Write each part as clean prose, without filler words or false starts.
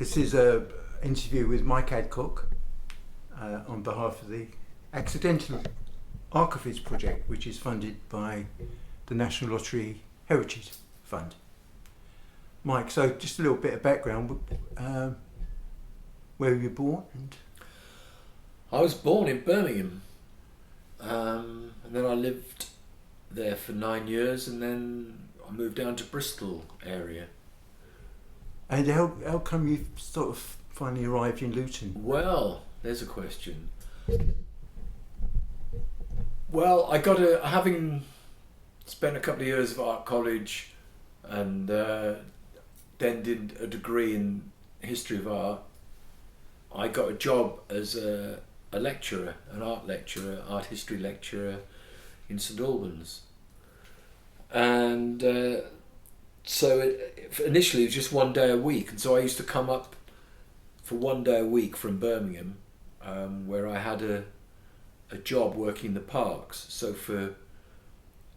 This is an interview with Mike Adcock on behalf of the Accidental Archivist project, which is funded by the National Lottery Heritage Fund. Mike, so just a little bit of background. Where were you born? I was born in Birmingham, and then I lived there for 9 years, and then I moved down to Bristol area. And how come you sort of finally arrived in Luton? Well, there's a question. Well, having spent a couple of years of art college, and then did a degree in history of art, I got a job as a lecturer, an art history lecturer in St Albans. And so initially it was just 1 day a week, and so I used to come up for 1 day a week from Birmingham, where I had a job working in the parks. So for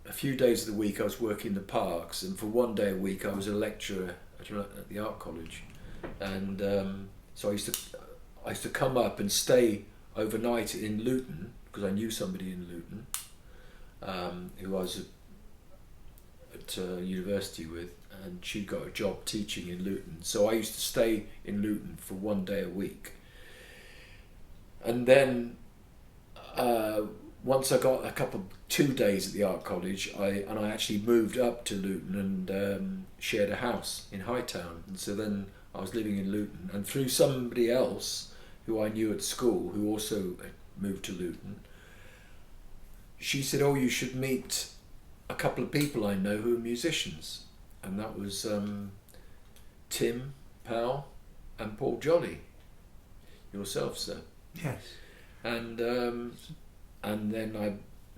a few days of the week I was working in the parks, and for 1 day a week I was a lecturer at the art college. And so I used to come up and stay overnight in Luton, because I knew somebody in Luton who I was at university with, and she got a job teaching in Luton. So I used to stay in Luton for 1 day a week. And then once I got 2 days at the art college, I actually moved up to Luton and shared a house in Hightown. And so then I was living in Luton, and through somebody else who I knew at school, who also had moved to Luton, she said, "Oh, you should meet a couple of people I know who are musicians." And that was Tim Powell and Paul Jolly, yourself, sir. Yes. And then I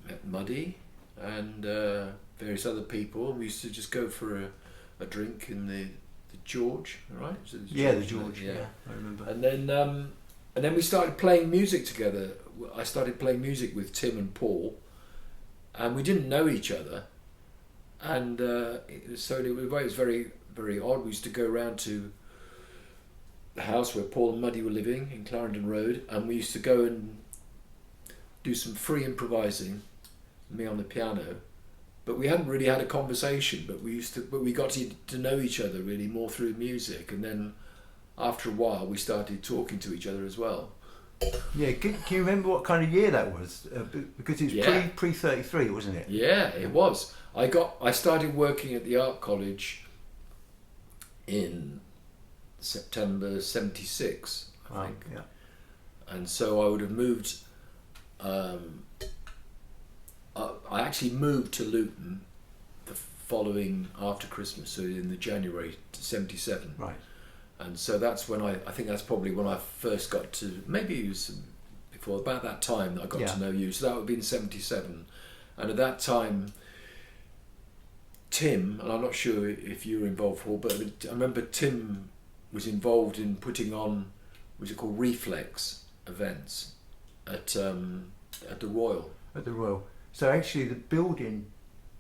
met Muddy and various other people. We used to just go for a drink in the George, right? The George. Yeah, I remember. And then we started playing music together. I started playing music with Tim and Paul, and we didn't know each other. And it was very, very odd. We used to go around to the house where Paul and Muddy were living in Clarendon Road, and we used to go and do some free improvising, me on the piano. But we hadn't really had a conversation. But we got to know each other really more through music, and then after a while we started talking to each other as well. Yeah, can you remember what kind of year that was? Because it was pre 33, wasn't it? Yeah, it was. I started working at the art college in September '76, I think. Yeah. And so I would have moved. I actually moved to Luton the following after Christmas, so in the January '77. Right. And so that's when I think that's probably when I first got to, maybe it was before, about that time that I got to know you. So that would be in '77. And at that time, Tim, and I'm not sure if you were involved, Paul, but I remember Tim was involved in putting on, what was it called, Reflex events at the Royal. At the Royal. So actually the building,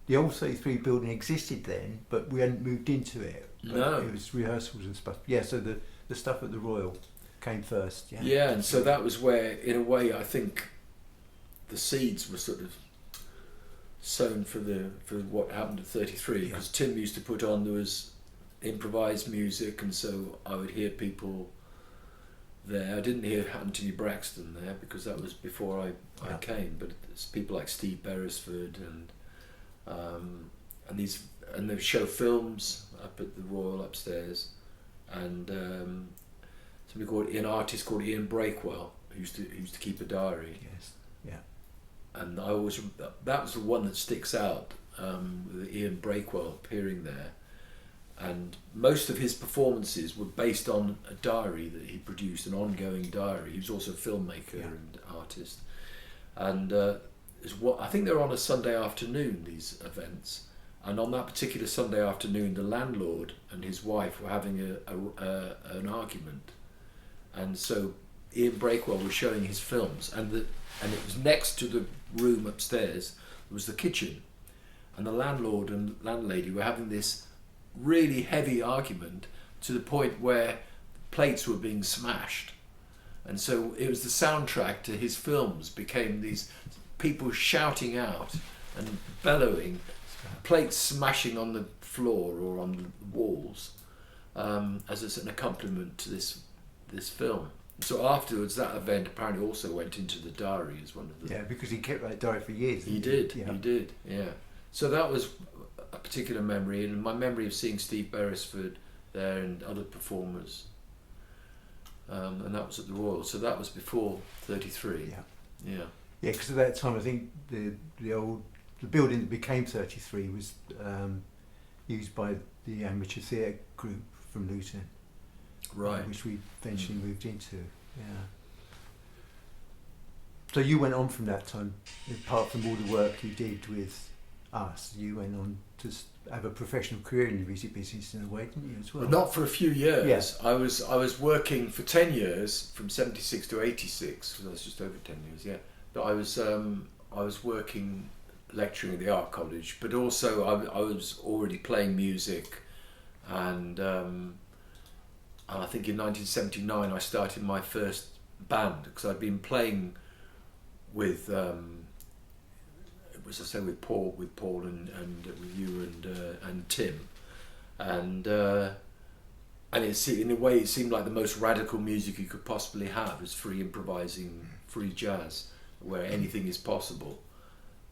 the old 33 building existed then, but we hadn't moved into it. No. It was rehearsals and stuff. Yeah, so the stuff at the Royal came first. Yeah. Yeah, and so that was where, in a way, I think the seeds were sort of sown for what happened at 33, because Tim used to put on, there was improvised music, and so I would hear people there. I didn't hear Anthony Braxton there because that was before I came, but it's people like Steve Beresford and they show films up at the Royal upstairs, and an artist called Ian Breakwell who used to keep a diary. Yes. Yeah. And that was the one that sticks out, with Ian Breakwell appearing there. And most of his performances were based on a diary that he produced, an ongoing diary. He was also a filmmaker and artist. And I think they're on a Sunday afternoon, these events. And on that particular Sunday afternoon, the landlord and his wife were having an argument. And so Ian Breakwell was showing his films, and it was next to the room upstairs was the kitchen. And the landlord and landlady were having this really heavy argument, to the point where plates were being smashed, and so it was the soundtrack to his films. Became these people shouting out and bellowing, plates smashing on the floor or on the walls, as an accompaniment to this film. So afterwards, that event apparently also went into the diary as one of the... Yeah, because he kept that diary for years. He did, yeah. So that was a particular memory, and my memory of seeing Steve Beresford there and other performers, and that was at the Royal. So that was before 33. Yeah. Yeah, because at that time I think the building that became 33 was used by the amateur theatre group from Luton. Right. Which we eventually moved into, yeah. So you went on from that time, apart from all the work you did with us, you went on to have a professional career in the music business in a way, didn't you, as well? Not for a few years. Yes. I was working for 10 years, from 76 to 86, because I was just over 10 years, yeah. But I was working, lecturing at the art college, but also I was already playing music, and I think in 1979 I started my first band, because I'd been playing with with Paul and with you and Tim, and in a way it seemed like the most radical music you could possibly have is free improvising, free jazz, where anything is possible.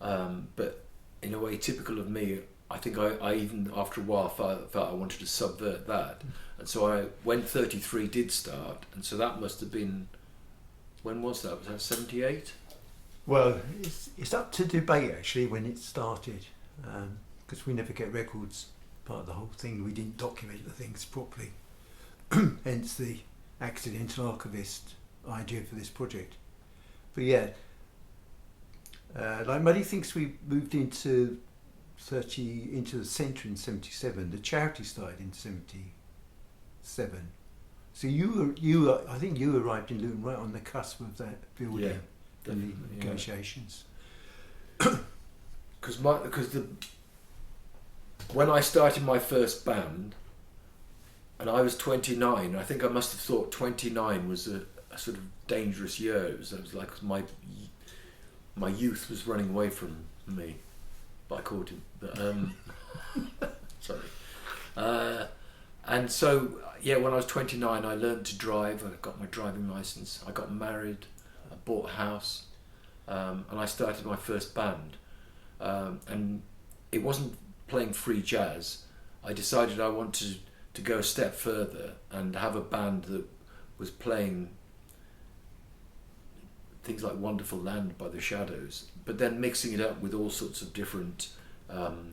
But in a way typical of me, I think I even after a while felt I wanted to subvert that. And so when 33 did start, and so that must have been, when was that? Was that 78? Well, it's up to debate actually when it started, because we never get records. Part of the whole thing, we didn't document the things properly. Hence the Accidental Archivist idea for this project. But yeah, like Muddy thinks we moved into the centre in 77. The charity started in 77. So I think you arrived in Luton right on the cusp of that building. Yeah, and the negotiations. Because when I started my first band, and I was 29, I think I must have thought 29 was a sort of dangerous year. It was like my youth was running away from me. But I called him. But, sorry. And so, yeah, when I was 29, I learned to drive. I got my driving license. I got married. I bought a house. And I started my first band. And it wasn't playing free jazz. I decided I wanted to go a step further and have a band that was playing things like Wonderful Land by the Shadows, but then mixing it up with all sorts of different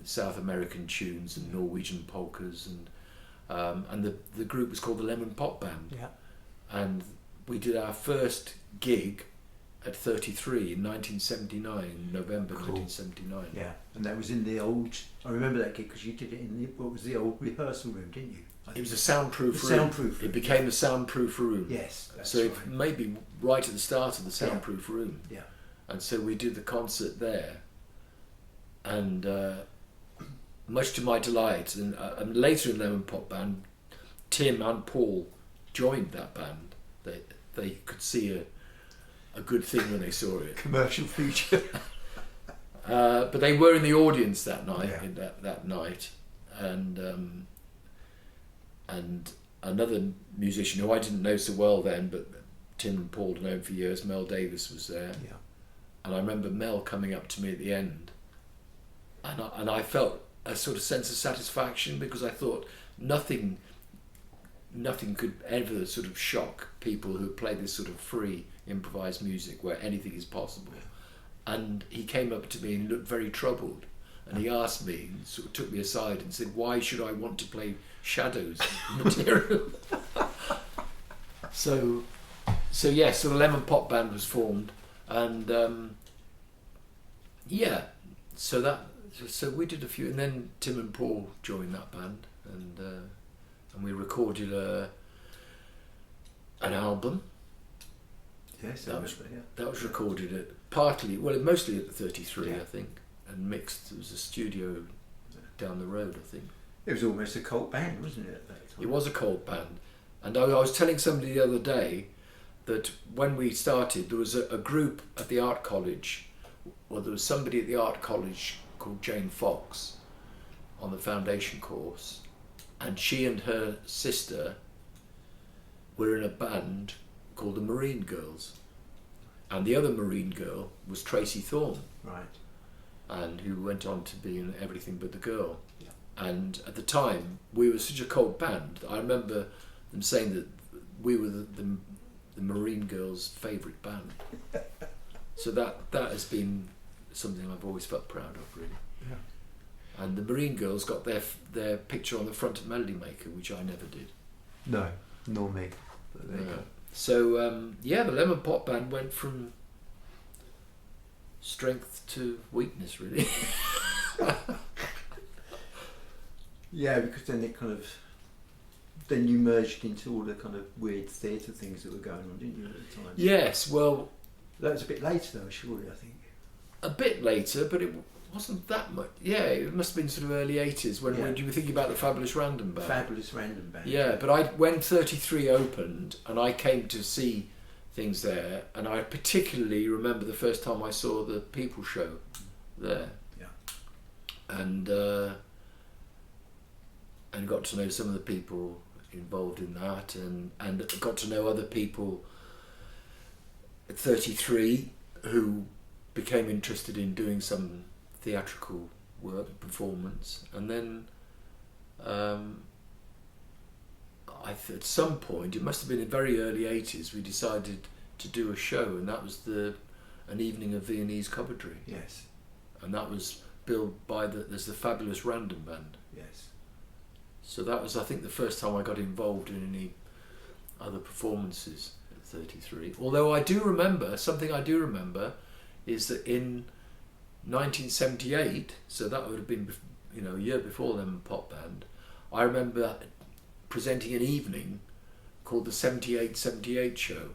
South American tunes and Norwegian polkas, and the group was called the Lemon Pop Band. Yeah. And we did our first gig at 33 in 1979, November. Cool. 1979. Yeah, and that was in the old, I remember that gig because you did it in what was the old rehearsal room, didn't you? It was a soundproof room. Soundproof room. It became a soundproof room. Yes, that's so right. It may be right at the start of the soundproof room. Yeah. And so we did the concert there, and much to my delight, and later in Lemon Pop Band, Tim and Paul joined that band. They could see a good thing when they saw it. Commercial feature. But they were in the audience that night. Yeah. That night, and another musician who I didn't know so well then, but Tim and Paul had known for years, Mel Davis, was there. Yeah. And I remember Mel coming up to me at the end, and I felt a sort of sense of satisfaction, because I thought nothing could ever sort of shock people who play this sort of free improvised music where anything is possible. And he came up to me and looked very troubled, and he asked me, and sort of took me aside and said, why should I want to play Shadows material? So the Lemon Pop Band was formed, and so we did a few, and then Tim and Paul joined that band, and we recorded an album. Yes, that was recorded mostly at the 33, I think, and mixed. There was a studio down the road, I think. It was almost a cult band, wasn't it, at that time? It was a cult band, And I was telling somebody the other day that when we started, there was a group at the art college, well, there was somebody at the art college called Jane Fox on the foundation course, and she and her sister were in a band called the Marine Girls. And the other Marine girl was Tracy Thorn. Right. And who went on to be in Everything But the Girl. Yeah. And at the time, we were such a cold band. I remember them saying that we were the Marine Girls' favourite band. So that has been something I've always felt proud of, really. Yeah. And the Marine Girls got their picture on the front of Melody Maker, which I never did. No, nor me. But there you go. So the Lemon Pop Band went from strength to weakness, really. Yeah, because then then you merged into all the kind of weird theatre things that were going on, didn't you, at the time? Yes, well, that was a bit later though, surely, I think. a bit later, but it wasn't that much. Yeah, it must have been sort of early 80s when you were thinking about the Fabulous Random Band. Fabulous Random Band. Yeah, but when 33 opened and I came to see things there, and I particularly remember the first time I saw the People Show there. Yeah. And got to know some of the people involved in that, and got to know other people at 33 who became interested in doing some theatrical work, performance, and then at some point, it must have been in the very early 80s, we decided to do a show, and that was an evening of Viennese coverdry. Yes. And that was billed by there's the Fabulous Random Band. Yes. So that was, I think, the first time I got involved in any other performances at 33. Although something I do remember is that in 1978, so that would have been a year before Lemon Pop Band, I remember presenting an evening called the 78 show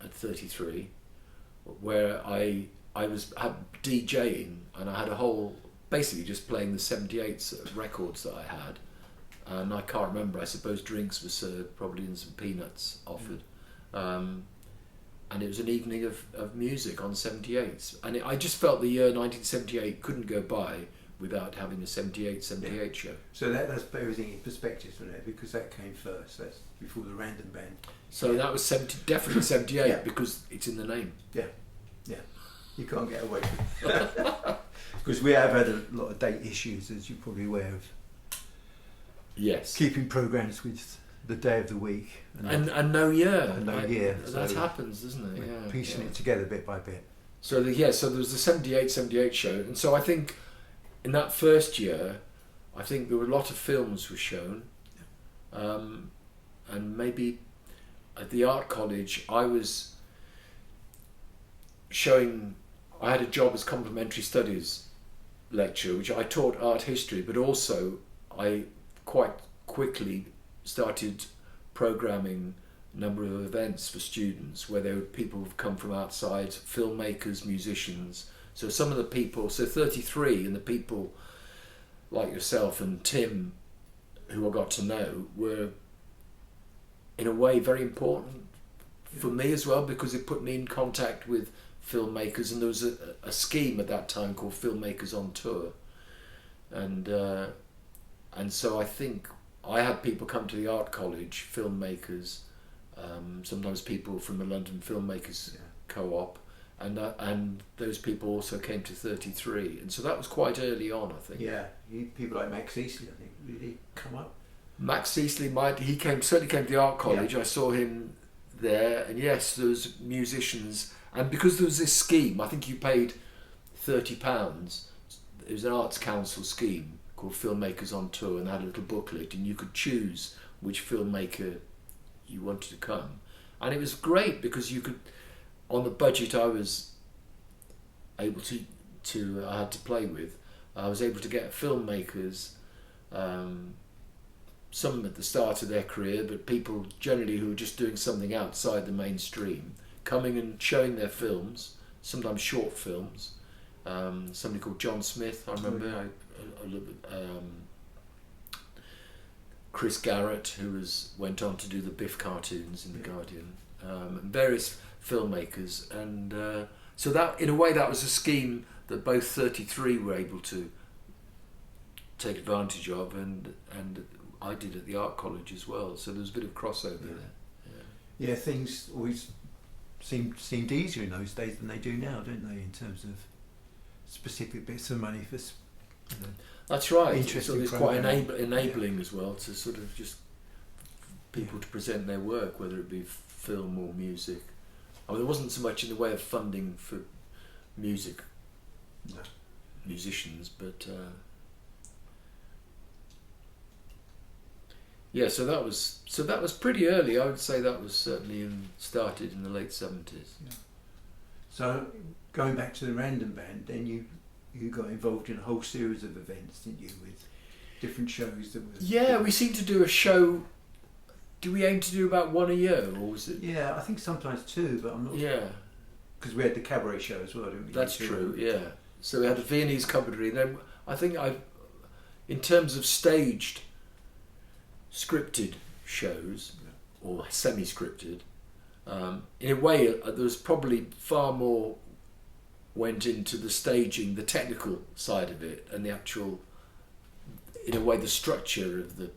at 33, where I was DJing, and I had a whole, basically just playing the 78 records that I had, and I can't remember, I suppose drinks were served probably and some peanuts offered. And it was an evening of music on 78s, and I just felt the year 1978 couldn't go by without having a 78 show. So that's put everything in perspective, isn't it? Because that came first, that's before the Random Band. So that was definitely 78 Yeah. Because it's in the name. Yeah, you can't get away with it. Because we have had a lot of date issues, as you're probably aware of. Yes. Keeping programmes with the day of the week. And no year. And no year. That So happens, doesn't it? Yeah. Piecing it together bit by bit. So so there was the 78 show, and so I think in that first year, I think there were a lot of films were shown, and maybe at the art college I was showing. I had a job as complementary studies lecturer, which I taught art history, but also I quite quickly started programming a number of events for students where there were people who've come from outside, filmmakers, musicians. So some of the people, so 33, and the people like yourself and Tim, who I got to know, were in a way very important for me as well, because it put me in contact with filmmakers, and there was a scheme at that time called Filmmakers on Tour, and so I think I had people come to the art college, filmmakers, sometimes people from the London Filmmakers Co-op, and those people also came to 33, and so that was quite early on, I think. Yeah, people like Max Easley, I think, did he come up? Max Easley certainly came to the art college. I saw him there, and yes, there was musicians, and because there was this scheme, I think you paid £30. It was an Arts Council scheme called Filmmakers on Tour, and they had a little booklet, and you could choose which filmmaker you wanted to come, and it was great because you could, on the budget I was able to I had to play with, I was able to get filmmakers, some at the start of their career, but people generally who were just doing something outside the mainstream, coming and showing their films, sometimes short films. Somebody called John Smith, I remember, Chris Garrett, who went on to do the Biff cartoons in The Guardian, and various filmmakers. And so that, in a way, that was a scheme that both 33 were able to take advantage of, and I did at the art college as well. So there was a bit of crossover there. Yeah, things always seemed easier in those days than they do now, don't they? In terms of specific bits of money for. That's right. Interesting. So it's quite enabling as well to sort of just people to present their work, whether it be film or music. I mean, there wasn't so much in the way of funding for musicians, but so that was pretty early. I would say that was certainly started in the late 70s. Yeah. So going back to the Random Band, then you got involved in a whole series of events, didn't you, with different shows that were... Yeah, we seem to do a show. Do we aim to do about one a year, or was it? Yeah, I think sometimes two, but I'm not... Yeah. Because we had the cabaret show as well, didn't we? That's true, yeah. So we had a Viennese cupboardry, and then I think in terms of staged, scripted shows, or semi-scripted, in a way, there was probably far more went into the staging, the technical side of it, and the actual, in a way, the structure of the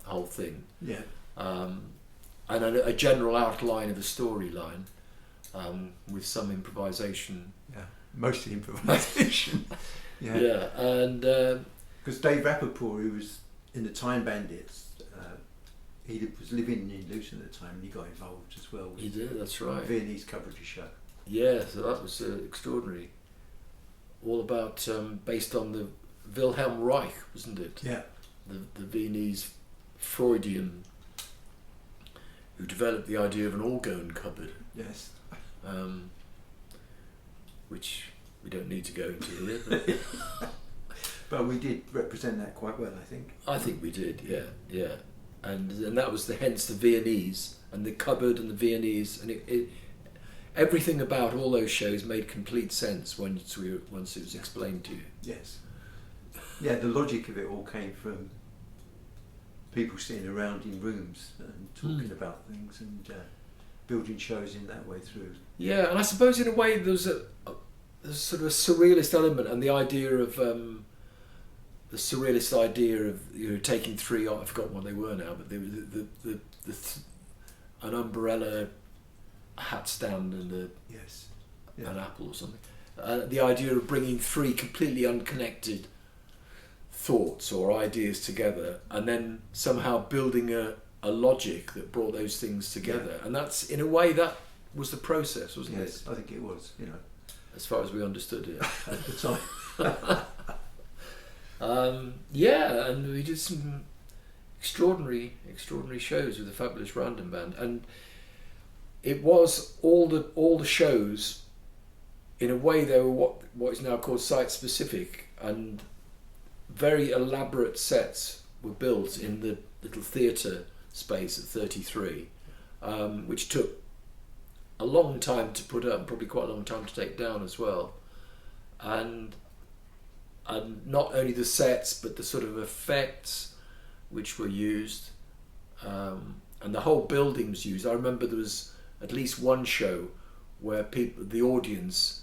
whole thing. Yeah. And a general outline of a storyline, with some improvisation. Yeah, mostly improvisation. Yeah, and because Dave Rappaport, who was in the Time Bandits, he was living in Luton at the time, and he got involved as well. He did. That's right. The Viennese Coventry show. Yeah, so that was extraordinary. All about based on the Wilhelm Reich, wasn't it? Yeah. The Viennese Freudian who developed the idea of an orgone cupboard. Yes. Which we don't need to go into here. But, but we did represent that quite well, I think. I think we did, yeah. And that was hence the Viennese and the cupboard and the Viennese, and it everything about all those shows made complete sense once it was explained to you. Yes. Yeah, the logic of it all came from people sitting around in rooms and talking about things and building shows in that way through. Yeah, and I suppose in a way there's sort of a surrealist element, and the idea of the surrealist idea of taking three. I've forgotten what they were now, but they were an umbrella, a hat stand, and an apple or something. The idea of bringing three completely unconnected thoughts or ideas together, and then somehow building a logic that brought those things together. And that's, in a way, that was the process, wasn't it? Yes, I think it was, as far as we understood it at the time. And we did some extraordinary shows with the fabulous Random Band, and it was all the shows. In a way, they were what is now called site specific, and very elaborate sets were built in the little theatre space at 33, which took a long time to put up, probably quite a long time to take down as well. And not only the sets, but the sort of effects which were used, and the whole building was used. I remember there was at least one show where the audience,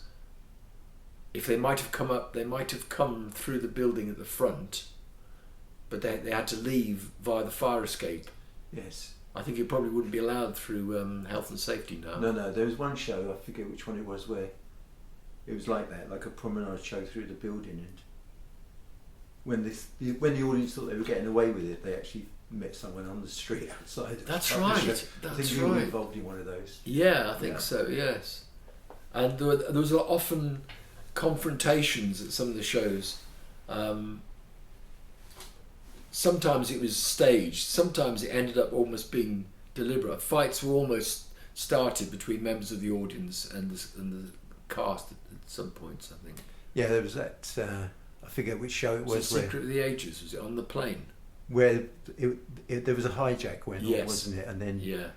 if they might have come up, they might have come through the building at the front, but they had to leave via the fire escape. Yes. I think it probably wouldn't be allowed through health and safety now. No, there was one show, I forget which one it was, where it was like that, like a promenade show through the building, and when the audience thought they were getting away with it, they actually met someone on the street outside. That's right. I think you were involved in one of those. Yeah, I think so. Yes, and there was often confrontations at some of the shows. Sometimes it was staged. Sometimes it ended up almost being deliberate. Fights were almost started between members of the audience and the cast at some points, I think. Yeah, there was that. I forget which show it was. Secret of the Ages, was it on the plane? Where there was a hijack went on, wasn't it? And then dear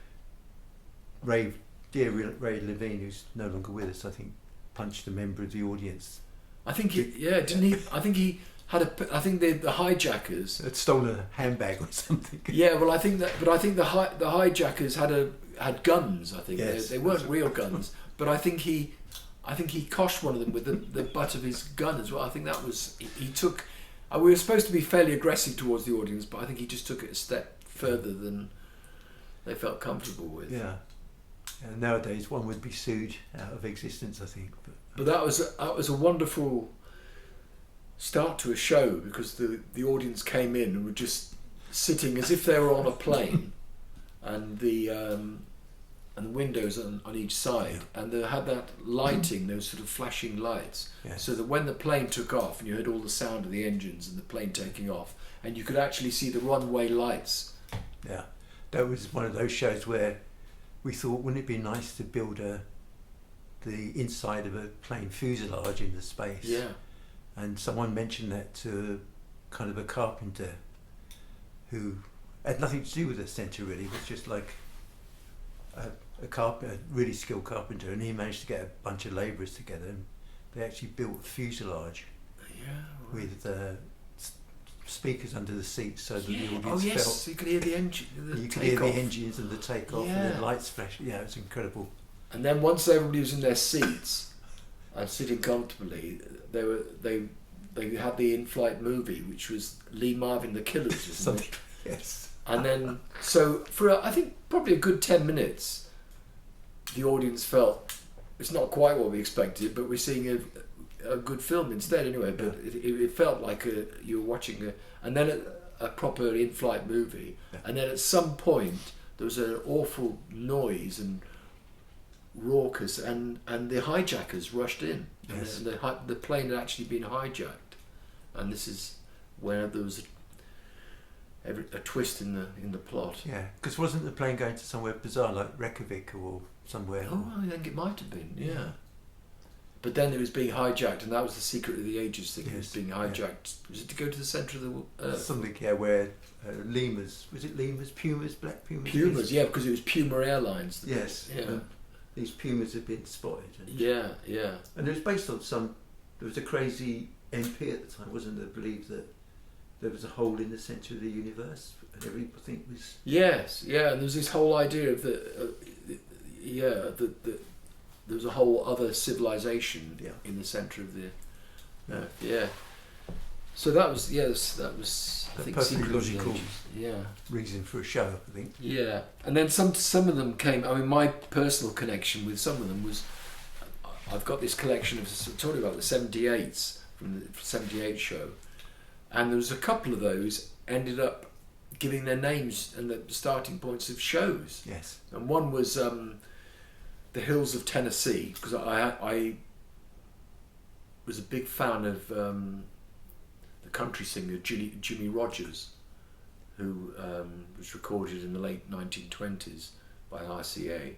Ray Levine, who's no longer with us, I think, punched a member of the audience. I think didn't he? I think he I think the hijackers had stolen a handbag or something. Yeah, well, I think the hijackers had guns. I think Yes, they weren't real guns, but I think he coshed one of them with the butt of his gun as well. I think that was he took. We were supposed to be fairly aggressive towards the audience, but I think he just took it a step further than they felt comfortable with. Yeah. And nowadays, one would be sued out of existence, I think. But that was a wonderful start to a show, because the audience came in and were just sitting as if they were on a plane, and the windows on each side, and they had that lighting, those sort of flashing lights, Yes. so that when the plane took off, and you heard all the sound of the engines and the plane taking off, and you could actually see the runway lights. Yeah, that was one of those shows where we thought, wouldn't it be nice to build the inside of a plane fuselage in the space? Yeah. And someone mentioned that to kind of a carpenter who had nothing to do with the centre really. It was just like a really skilled carpenter, and he managed to get a bunch of labourers together, and they actually built a fuselage with speakers under the seats, so that the audience felt. So you could hear the engine. You could hear the engines and the takeoff, and the lights flash. Yeah, it was incredible. And then once everybody was in their seats and sitting comfortably, they had the in-flight movie, which was Lee Marvin the Killers, wasn't it? Yes. And then, so for I think probably a good 10 minutes, the audience felt it's not quite what we expected, but we're seeing a good film instead anyway. But it felt like you were watching and then a proper in-flight movie. Yeah. And then at some point there was an awful noise and raucous, and the hijackers rushed in. Yes. And the plane had actually been hijacked, and this is where there was a twist in the plot. Yeah, because wasn't the plane going to somewhere bizarre like Reykjavik or somewhere? Oh, I think it might have been. Yeah. But then it was being hijacked, and that was the Secret of the Ages thing. Yes, it was being hijacked. Yeah. Was it to go to the centre of the earth? Something, yeah, where lemurs, was it lemurs, pumas, black pumas? Pumas, yeah, because it was Puma Airlines. Yes. Yeah. These pumas had been spotted. Yeah. And it was based on there was a crazy MP at the time, wasn't there, believed that there was a hole in the centre of the universe, and everybody think was... Yes, yeah, and there was this whole idea of that there was a whole other civilization in the centre of the earth. Yeah. So that was I think perfectly logical reason for a show, I think. Yeah, and then some of them came. I mean, my personal connection with some of them was I've got this collection of talking about the 78s from the 78 show, and there was a couple of those ended up giving their names and the starting points of shows. Yes, and one was the Hills of Tennessee, because I was a big fan of the country singer Jimmy Rogers, who was recorded in the late 1920s by RCA,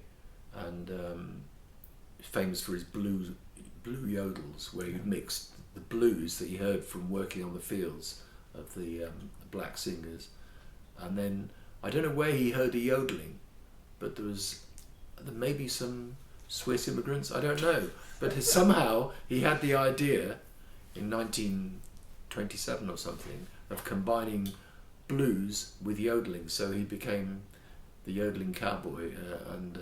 and famous for his blue yodels, where he'd mixed the blues that he heard from working on the fields of the black singers, and then I don't know where he heard the yodeling, but there may be some Swiss immigrants, I don't know, but somehow he had the idea in 1927 or something of combining blues with yodeling, so he became the yodeling cowboy and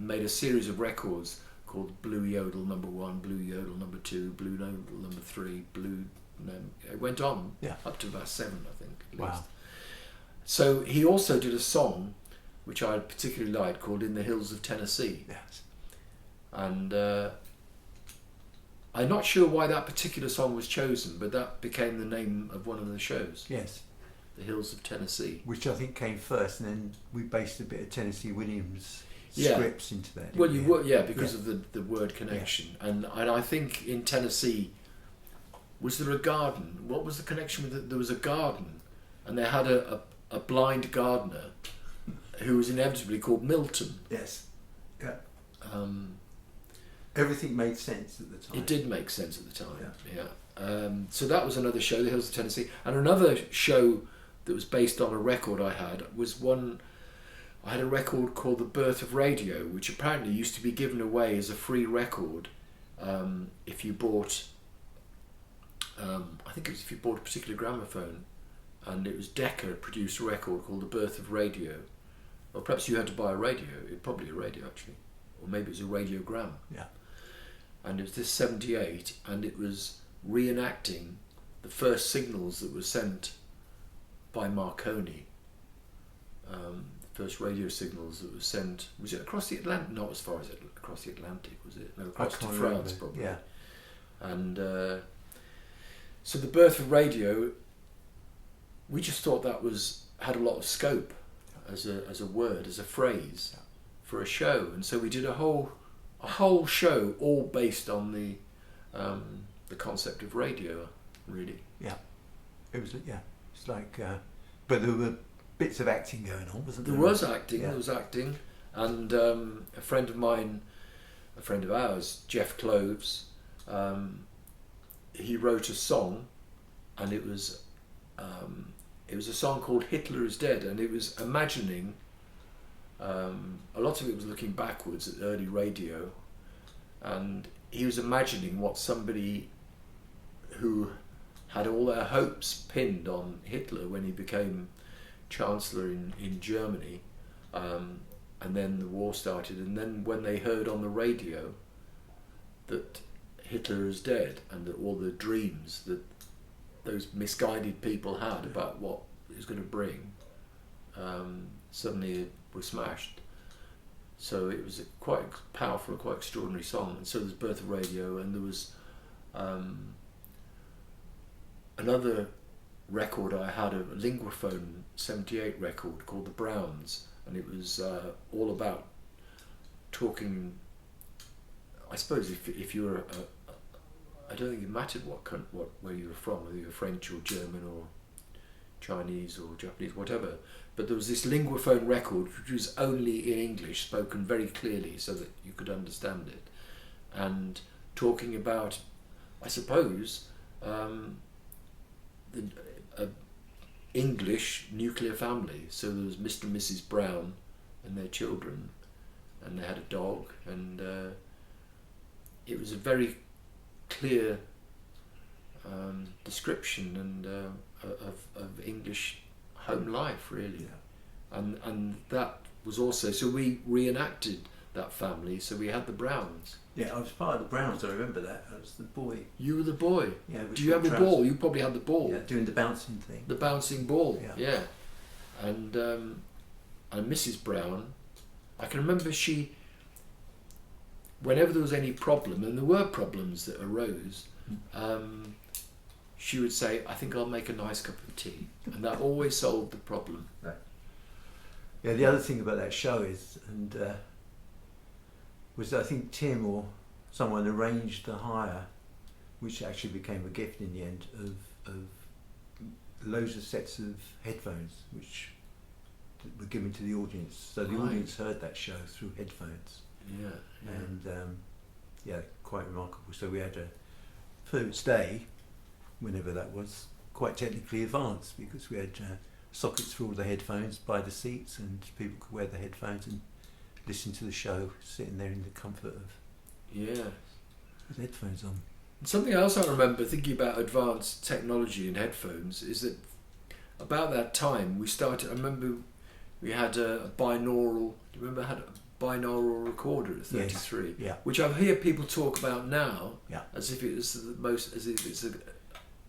made a series of records called Blue Yodel #1, Blue Yodel #2, Blue Yodel #3, it went on up to about 7, I think, at least. Wow. So he also did a song which I particularly liked called In the Hills of Tennessee. Yes. And I'm not sure why that particular song was chosen, but that became the name of one of the shows. Yes. The Hills of Tennessee. Which I think came first, and then we based a bit of Tennessee Williams scripts into that. Well, you would, because of the word connection. Yeah. And I think in Tennessee, was there a garden? What was the connection with it? There was a garden, and they had a blind gardener who was inevitably called Milton. Yes. Yeah. Everything made sense at the time. It did make sense at the time. Yeah. So that was another show, The Hills of Tennessee, and another show that was based on a record I had was one. I had a record called The Birth of Radio, which apparently used to be given away as a free record if you bought I think it was if you bought a particular gramophone, and it was Decca produced a record called The Birth of Radio. Or perhaps you had to buy a radio. Probably a radio actually, or maybe it was a radiogram. Yeah. And it was this 78, and it was reenacting the first signals that were sent by Marconi. The first radio signals that were sent, was it across the Atlantic? Not as far as across the Atlantic, was it? No, across to France remember. probably. Yeah. And so The Birth of Radio, we just thought that had a lot of scope as a word, as a phrase for a show, and so we did a whole show all based on the concept of radio, really. Yeah, it was. Yeah, it's like, but there were bits of acting going on, wasn't there? There was acting. Yeah. There was acting, and a friend of mine, a friend of ours, Jeff Cloves, he wrote a song, and it was a song called "Hitler is Dead," and it was imagining. A lot of it was looking backwards at early radio, and he was imagining what somebody who had all their hopes pinned on Hitler when he became Chancellor in Germany, and then the war started, and then when they heard on the radio that Hitler is dead, and that all the dreams that those misguided people had about what it was going to bring suddenly were smashed. So it was a quite powerful, quite extraordinary song. And so there's Birth of Radio, and there was another record I had, a Linguaphone 78 record called The Browns, and it was all about talking. I suppose if you were I don't think it mattered where you were from, whether you were French or German or Chinese or Japanese, whatever. But there was this Linguaphone record which was only in English, spoken very clearly so that you could understand it, and talking about, I suppose, the English nuclear family. So there was Mr. and Mrs. Brown and their children, and they had a dog, and it was a very clear description and of English home life, really. Yeah. And that was also, so we reenacted that family. So we had the Browns. Yeah, I was part of the Browns. I remember that. I was the boy. You were the boy. Yeah. Do you have a ball? You probably had the ball. Yeah, doing the bouncing thing. The bouncing ball. Yeah. Yeah. And Mrs. Brown, I can remember whenever there was any problem, and there were problems that arose, she would say, "I think I'll make a nice cup of tea," and that always solved the problem. Right. Yeah, the other thing about that show is, was I think Tim or someone arranged the hire, which actually became a gift in the end, of loads of sets of headphones, which were given to the audience. So the Right. audience heard that show through headphones. Yeah. And quite remarkable. So we had a first day, whenever that was, quite technically advanced, because we had sockets for all the headphones by the seats, and people could wear the headphones and listen to the show sitting there in the comfort of Yeah. with headphones on. And something else I remember thinking about advanced technology in headphones is that about that time I remember we had a binaural, do you remember I had a binaural recorder at 33? Yes. Yeah. Which I hear people talk about now, Yeah. as if it's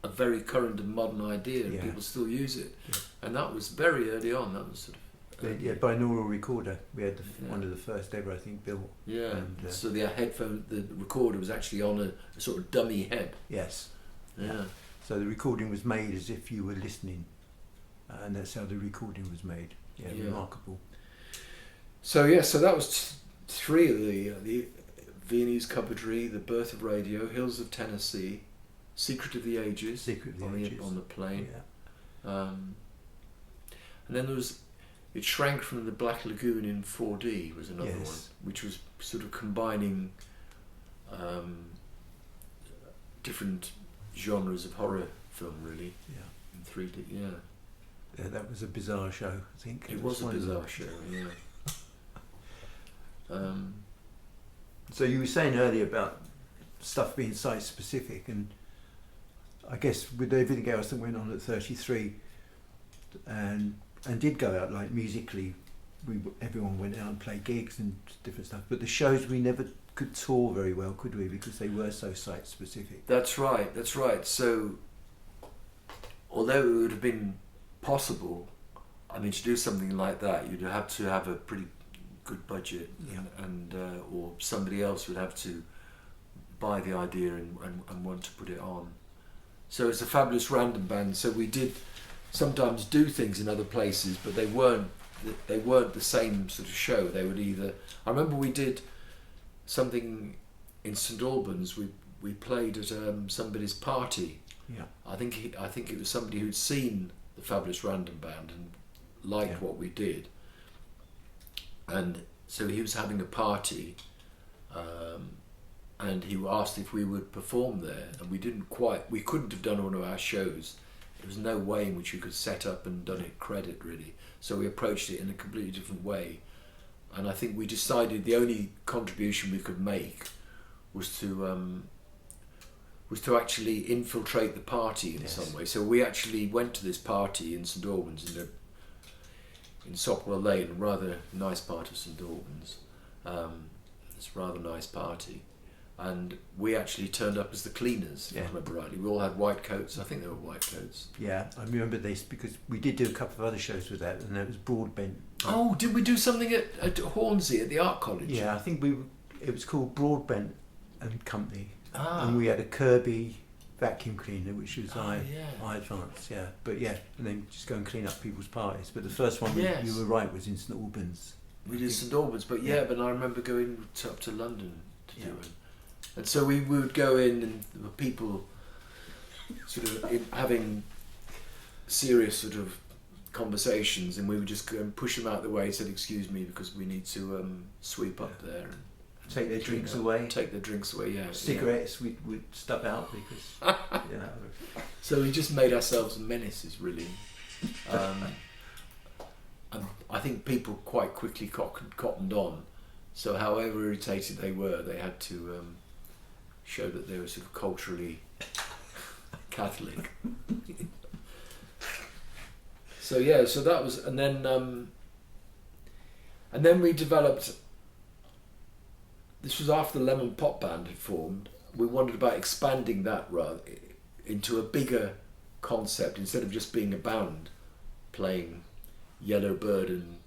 a very current and modern idea, and Yeah. people still use it. Yeah. And that was very early on. That was sort of Binaural recorder. We had Yeah. one of the first ever, I think, built. yeah. And, So the recorder was actually on a sort of dummy head. Yes. Yeah. So the recording was made as if you were listening, and that's how the recording was made. Yeah, Yeah. remarkable. So that was three of the Viennese Cupboardry, The Birth of Radio, Hills of Tennessee, Secret of the Ages, Secret of the Ages. on the plane. Yeah. And then there was It Shrank from the Black Lagoon in 4D was another Yes. one, which was sort of combining different genres of horror film, really, Yeah. in 3D. Yeah, Yeah, that was a bizarre show, I think. it was a one of the- bizarre show. Yeah. So you were saying earlier about stuff being site specific, and I guess with everything else that went on at 33, and did go out, like musically, everyone went out and played gigs and different stuff. But the shows, we never could tour very well, could we? Because they were so site specific. That's right. So, although it would have been possible, I mean, to do something like that, you'd have to have a pretty good budget, and or somebody else would have to buy the idea and want to put it on. So it's a fabulous random band. So we did sometimes do things in other places, but they weren't the same sort of show. They would either. I remember we did something in St Albans. We played at somebody's party. Yeah. I think it was somebody who'd seen the Fabulous Random Band and liked what we did, and so he was having a party, and he asked if we would perform there, and we couldn't have done one of our shows. There was no way in which we could set up and done it credit really, so we approached it in a completely different way, and I think we decided the only contribution we could make was to actually infiltrate the party in some way. So we actually went to this party in St Albans in Sopwell Lane, a rather nice part of St Albans. It's a rather nice party, and we actually turned up as the cleaners, if I remember rightly. We all had white coats. I think they were white coats. Yeah, I remember this because we did do a couple of other shows with that, and it was Broadbent. Oh, did we do something at Hornsey at the Art College? Yeah, I think it was called Broadbent and Company. And we had a Kirby vacuum cleaner, which was I advanced, but and then just go and clean up people's parties. But the first one, you were right, was in St Albans. We did St Albans, but but I remember going up to London to do it. And so we would go in, and there were people sort of having serious sort of conversations, and we would just go and push them out of the way and said, "Excuse me, because we need to sweep up there." And take their drinks away. Take their drinks away, Cigarettes we'd stub out because, So we just made ourselves menaces, really. And I think people quite quickly cottoned on. So however irritated they were, they had to show that they were sort of culturally Catholic. So that was, and then we developed. This was after the Lemon Pop Band had formed. We wondered about expanding that rather into a bigger concept, instead of just being a band playing Yellow Bird and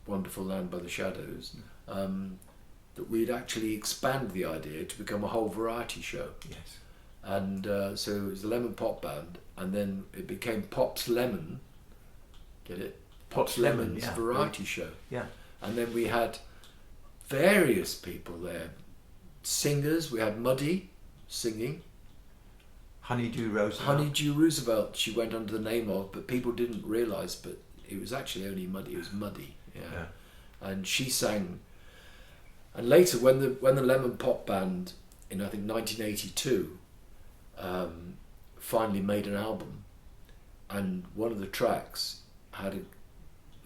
Wonderful Land by the Shadows, that we'd actually expand the idea to become a whole variety show. Yes. And so it was the Lemon Pop Band, and then it became Pop's Lemon. Get it? Pop's Lemon's variety show. Yeah. And then we had various people there, singers. We had Muddy singing. Honeydew Roosevelt. Honeydew Roosevelt. She went under the name of, but people didn't realise. But it was actually only Muddy. It was Muddy. Yeah. And she sang. And later, when the Lemon Pop Band in I think 1982 finally made an album, and one of the tracks had a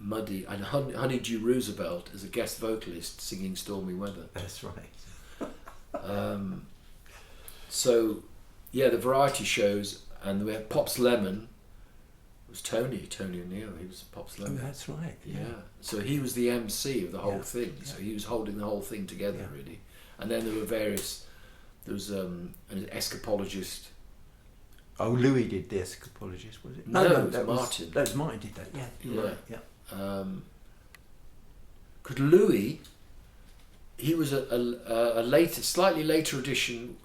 Muddy and Honeydew Roosevelt as a guest vocalist singing Stormy Weather. That's right. So the variety shows, and we had Pop's Lemon. It was Tony O'Neill. He was Pop's Lemon. Oh, that's right. Yeah. So he was the MC of the whole thing. So he was holding the whole thing together really. And then there were various. There was an escapologist. Oh, Louis did the escapologist, was it? No, that was Martin. That was Martin did that. Yeah. You're right. Yeah. Because Louis, he was a later, slightly later edition,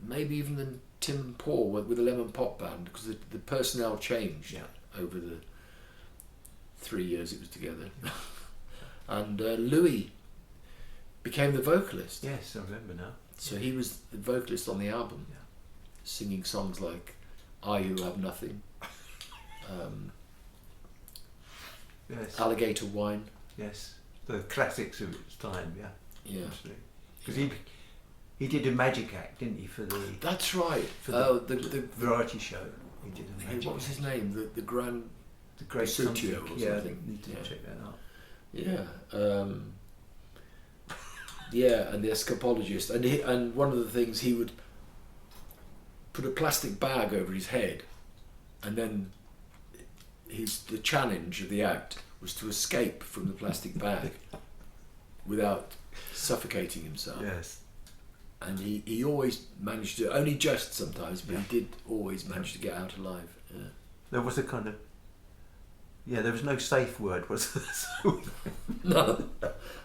maybe even than Tim and Paul with the Lemon Pop Band, because the personnel changed over the 3 years it was together. And Louis became the vocalist. Yes, I remember now. So he was the vocalist on the album, singing songs like "I Who Have Nothing," "Alligator Wine." Yes, the classics of its time. Yeah. Yeah. Because he did a magic act, didn't he? For the. That's right. For the variety show. He did a magic. What was his name? The Great Sutio or yeah, something. Need to check that out. Yeah. And the escapologist, and one of the things he would put a plastic bag over his head, and then the challenge of the act was to escape from the plastic bag without suffocating himself. Yes. And he always managed to, only just sometimes, but he did always manage to get out alive. Yeah. There was a kind of, there was no safe word, was there? No.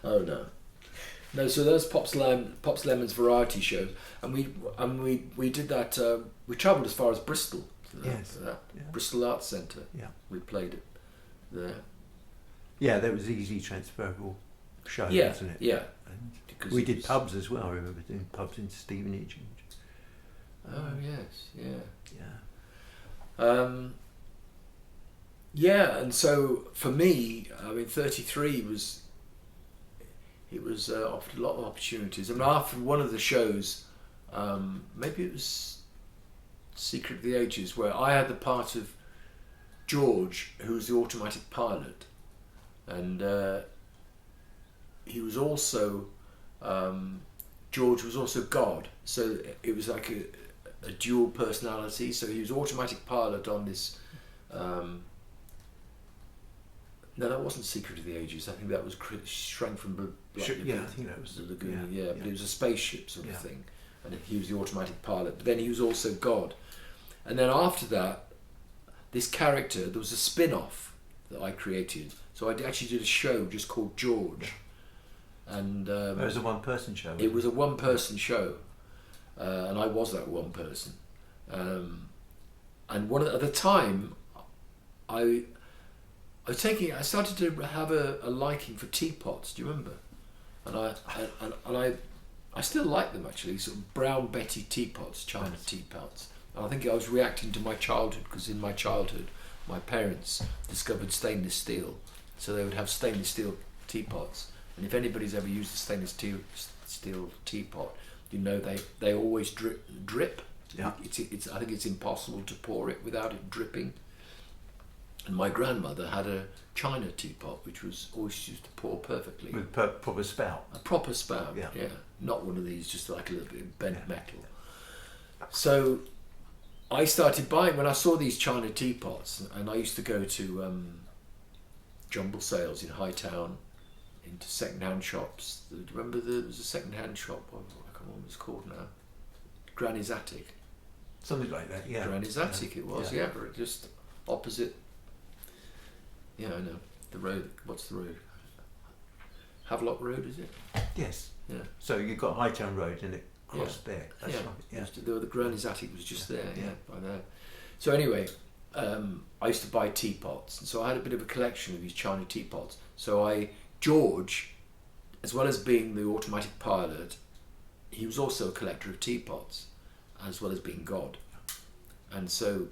Oh no. No, so those Pops Lemon's variety shows, and we did that. We travelled as far as Bristol. For that. Yeah. Bristol Arts Centre. Yeah. We played it there. Yeah, that was easy transferable show, wasn't it? Yeah. And we did pubs as well. I remember doing pubs in Stevenage. Oh yes, yeah. Yeah. And so for me, I mean, 33 was offered a lot of opportunities. I mean, after one of the shows, maybe it was Secret of the Ages, where I had the part of George, who was the automatic pilot, and he was also George was also God, so it was like a dual personality. So he was automatic pilot on this. No, that wasn't Secret of the Ages. I think that was Shrunk from Blood. I think that was the Lagoon. Yeah, but it was a spaceship sort of thing, and he was the automatic pilot. But then he was also God. And then after that, this character, there was a spin-off that I created. So I actually did a show just called George. And it was a one-person show. It was a one-person show, and I was that one person. And at the time, I started to have a liking for teapots. Do you remember? And I still like them actually. Sort of brown Betty teapots, China teapots. And I think I was reacting to my childhood, because in my childhood, my parents discovered stainless steel, so they would have stainless steel teapots. And if anybody's ever used a stainless steel teapot, you know they always drip. Yeah. I think it's impossible to pour it without it dripping. And my grandmother had a China teapot, which was always used to pour perfectly. With a proper spout. A proper spout, yeah. Not one of these, just like a little bit of bent metal. So I started buying, when I saw these China teapots, and I used to go to jumble sales in Hightown, into second-hand shops. Do you remember there was a second-hand shop? I can't remember what it's called now. Granny's Attic. Something like that, yeah. Granny's Attic it was, just opposite. Yeah, I know. The road, what's the road? Havelock Road, is it? Yes. Yeah. So you've got Hightown Road and it crossed there. That's right. Yeah. The Granny's Attic was just there, by there. So anyway, I used to buy teapots, and so I had a bit of a collection of these China teapots. So George, as well as being the automatic pilot, he was also a collector of teapots, as well as being God. And so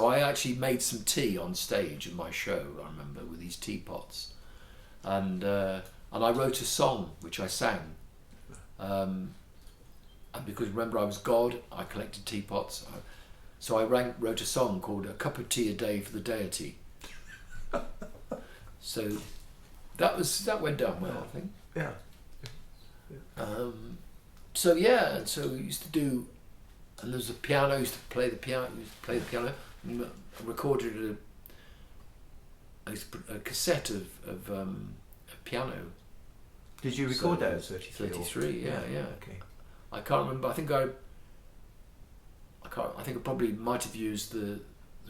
I actually made some tea on stage in my show, I remember, with these teapots. And I wrote a song which I sang. And because remember I was God, I collected teapots. So I wrote a song called "A Cup of Tea a Day for the Deity." So that went down well, I think. Yeah. So we used to do, and there was a piano. I used to play the piano. And I recorded a cassette of a piano. Did you record that at 33? 33, yeah. Okay. I can't remember. I think I probably might have used there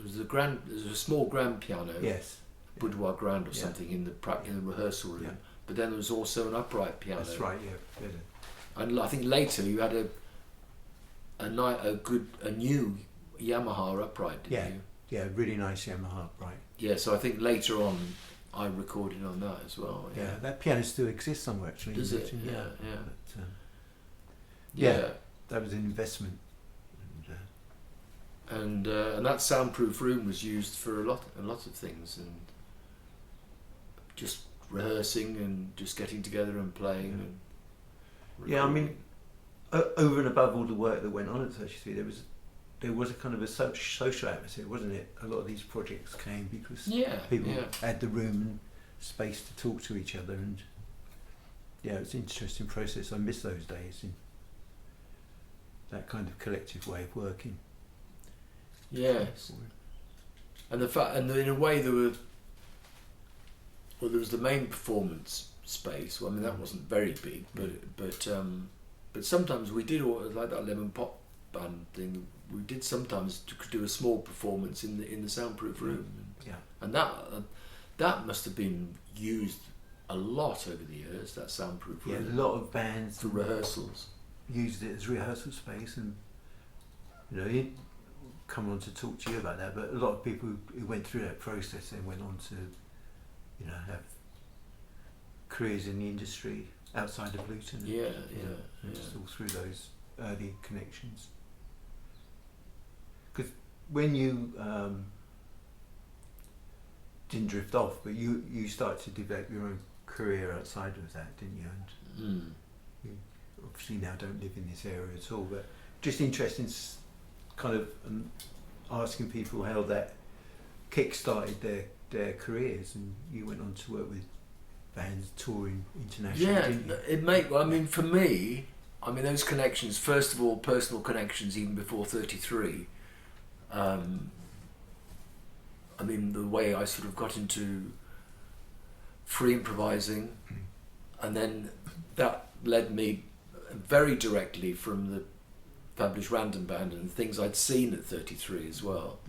was a small grand piano. Yes. Boudoir grand or something in the rehearsal room. Yeah. But then there was also an upright piano. That's right. Yeah. And I think later you had a new Yamaha upright, didn't you? Yeah, really nice Yamaha upright. Yeah, so I think later on I recorded on that as well. Yeah, that piano still exists somewhere actually. Does it? Yeah. But, yeah, that was an investment. And that soundproof room was used for a lot of things, and just rehearsing and just getting together and playing. And yeah, I mean, over and above all the work that went on at 33, there was a kind of a social atmosphere, wasn't it? A lot of these projects came because people had the room and space to talk to each other, and it was an interesting process. I miss those days. that kind of collective way of working. Yes. And the fact, and in a way there was the main performance space. Well, I mean that wasn't very big, but sometimes we did like that Lemon Pop Band thing. We did sometimes do a small performance in the soundproof room, and that must have been used a lot over the years. That soundproof room. Yeah, a lot of bands for rehearsals used it as rehearsal space, and he'd come on to talk to you about that. But a lot of people who went through that process then went on to, have careers in the industry outside of Luton. Just all through those early connections. Because when you didn't drift off, but you started to develop your own career outside of that, didn't you? And you obviously now don't live in this area at all, but just interesting kind of asking people how that kick-started their careers, and you went on to work with bands touring internationally, didn't you? I mean, for me, those connections, first of all, personal connections even before 33, the way I sort of got into free improvising, and then that led me very directly from the Fabulous Random Band and things I'd seen at 33 as well.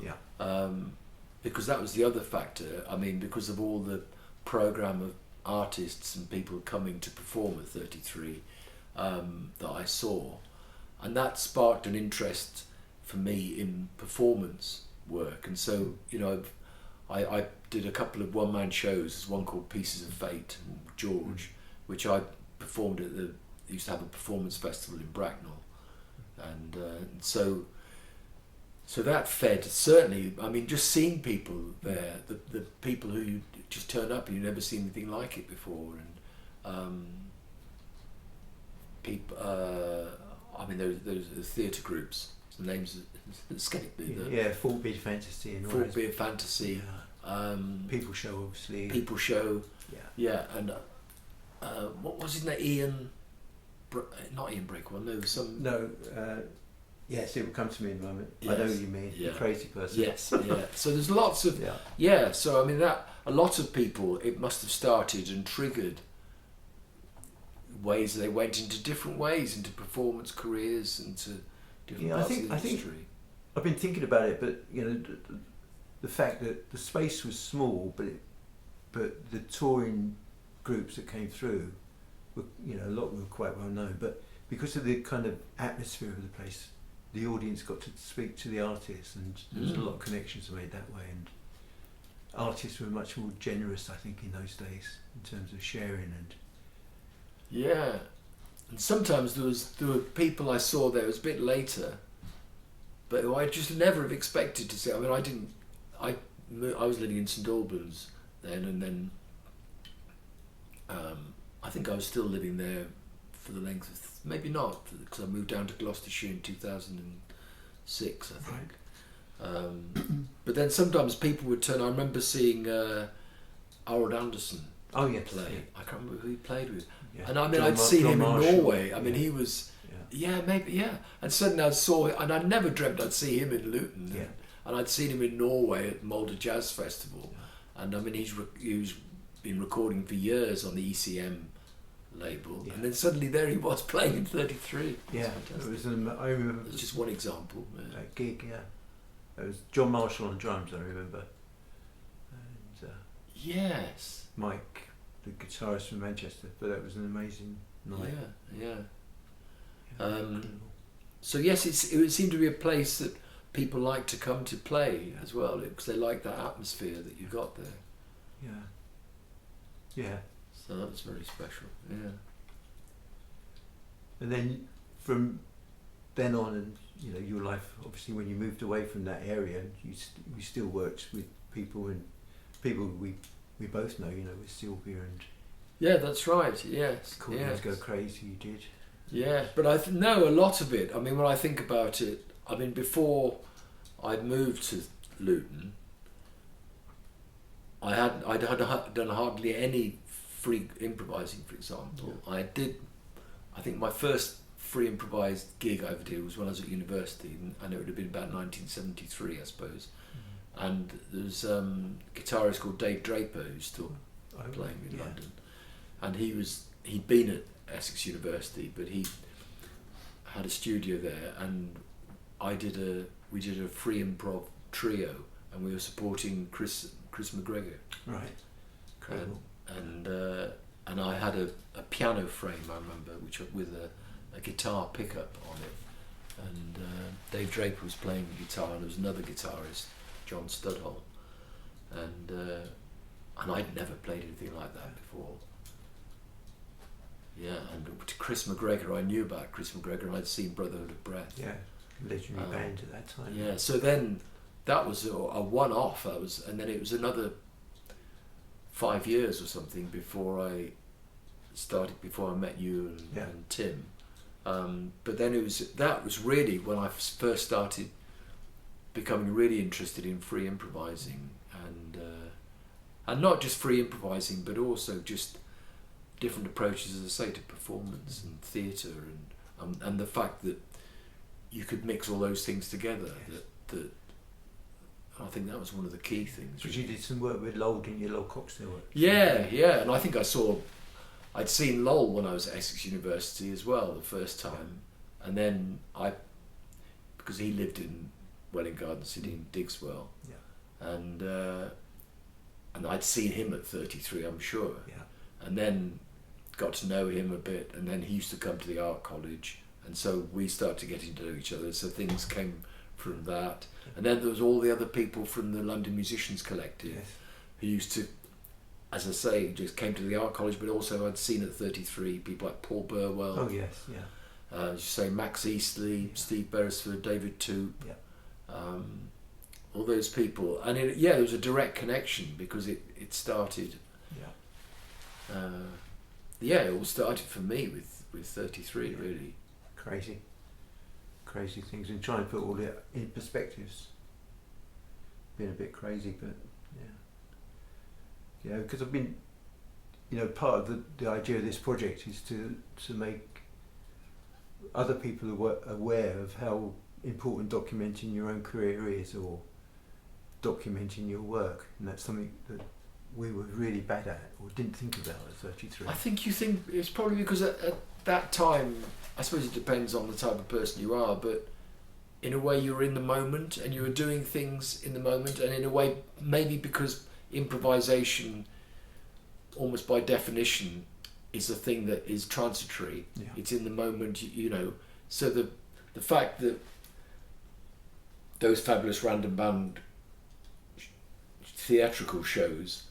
Because that was the other factor. Because of all the programme of artists and people coming to perform at 33 that I saw, and that sparked an interest for me in performance work. And so, I did a couple of one-man shows. There's one called Pieces of Fate and George, which I performed at they used to have a performance festival in Bracknell, and so that fed, certainly. Just seeing people there, the people who you just turn up and you've never seen anything like it before, and people. Those theatre groups. The names escape me. Fort Beard Fantasy and Fort Beard Fantasy. People Show, obviously. People Show. And what was his name? Ian. Not Ian Breakwell. No, some. No. Yes, it will come to me in a moment. Yes. I know what you mean. The crazy person. Yes. Yeah. So there's lots of. So that a lot of people, it must have started and triggered ways they went into different ways, into performance careers, into different parts of the industry. I think I've been thinking about it, but the fact that the space was small, but the touring groups that came through were, a lot were quite well known, but because of the kind of atmosphere of the place, the audience got to speak to the artists, and there was a lot of connections made that way, and artists were much more generous, I think, in those days in terms of sharing. And and sometimes there were people I saw there. It was a bit later, but who I just never have expected to see. I was living in St Albans then, and then I think I was still living there for the length of, maybe not, because I moved down to Gloucestershire in 2006, I think. Right. But then sometimes people would turn. I remember seeing Harold Anderson play. Yeah. I can't remember who he played with. Yeah. And I'd seen him in Norway. He was, and suddenly I saw, and I never dreamt I'd see him in Luton. Yeah. And I'd seen him in Norway at Mulder Jazz Festival. Yeah. And he's been recording for years on the ECM label. Yeah. And then suddenly there he was playing in 33. Yeah, it was. I remember. It's just one example. That gig, It was John Marshall on drums, I remember. And yes. Mike, the guitarist from Manchester, but that was an amazing night. So yes, it seemed to be a place that people like to come to play as well, because they like that atmosphere that you got there. Yeah. So that was very special. Yeah. And then from then on, and your life, obviously, when you moved away from that area, you still worked with people, and people we both know, with Sylvia and. Yeah, that's right. Yes. Accordionist Go Crazy, you did. Yeah, but I know a lot of it. When I think about it, before I moved to Luton, I'd done hardly any free improvising, for example. I think my first free improvised gig I ever did was when I was at university, and it would have been about 1973, I suppose. And there's a guitarist called Dave Draper who's still playing in London, and he'd been at Essex University, but he had a studio there, and we did a free improv trio, and we were supporting Chris McGregor. Right. Incredible. And I had a piano frame, I remember, which with a guitar pickup on it, and Dave Draper was playing the guitar, and there was another guitarist, John Studhall, and I'd never played anything like that before. Yeah, and to Chris McGregor, I knew about Chris McGregor, and I'd seen Brotherhood of Breath. Yeah, legendary band at that time. Yeah, so then that was a one-off. And then it was another 5 years or something before I met you and Tim. But then that was really when I first started becoming really interested in free improvising, and not just free improvising, but also just different approaches, as I say, to performance and theatre, and the fact that you could mix all those things together. Yes. That I think that was one of the key things. Because you did some work with Lowell, didn't you? Lowell Coxdale. Yeah, and I think I'd seen Lowell when I was at Essex University as well the first time, and then because he lived in Welwyn Garden City in Digswell, and I'd seen him at 33, I'm sure, and then got to know him a bit, and then he used to come to the art college, and so we started getting to know each other, so things came from that. And then there was all the other people from the London Musicians Collective who used to, as I say, just came to the art college, but also I'd seen at 33 people like Paul Burwell. Oh yes, yeah. As you say, Max Eastley, Steve Beresford, David Toop, all those people, and there was a direct connection because it started. It all started for me with 33, really. Crazy things, and trying to put all that in perspectives. Been a bit crazy, but because I've been, part of the idea of this project is to make other people aware of how important documenting your own career is, or documenting your work, and that's something that we were really bad at or didn't think about at 33. I think you think it's probably because at that time, I suppose it depends on the type of person you are, but in a way you were in the moment and you were doing things in the moment, and in a way maybe because improvisation almost by definition is a thing that is transitory. It's in the moment, so the fact that those fabulous random band theatrical shows,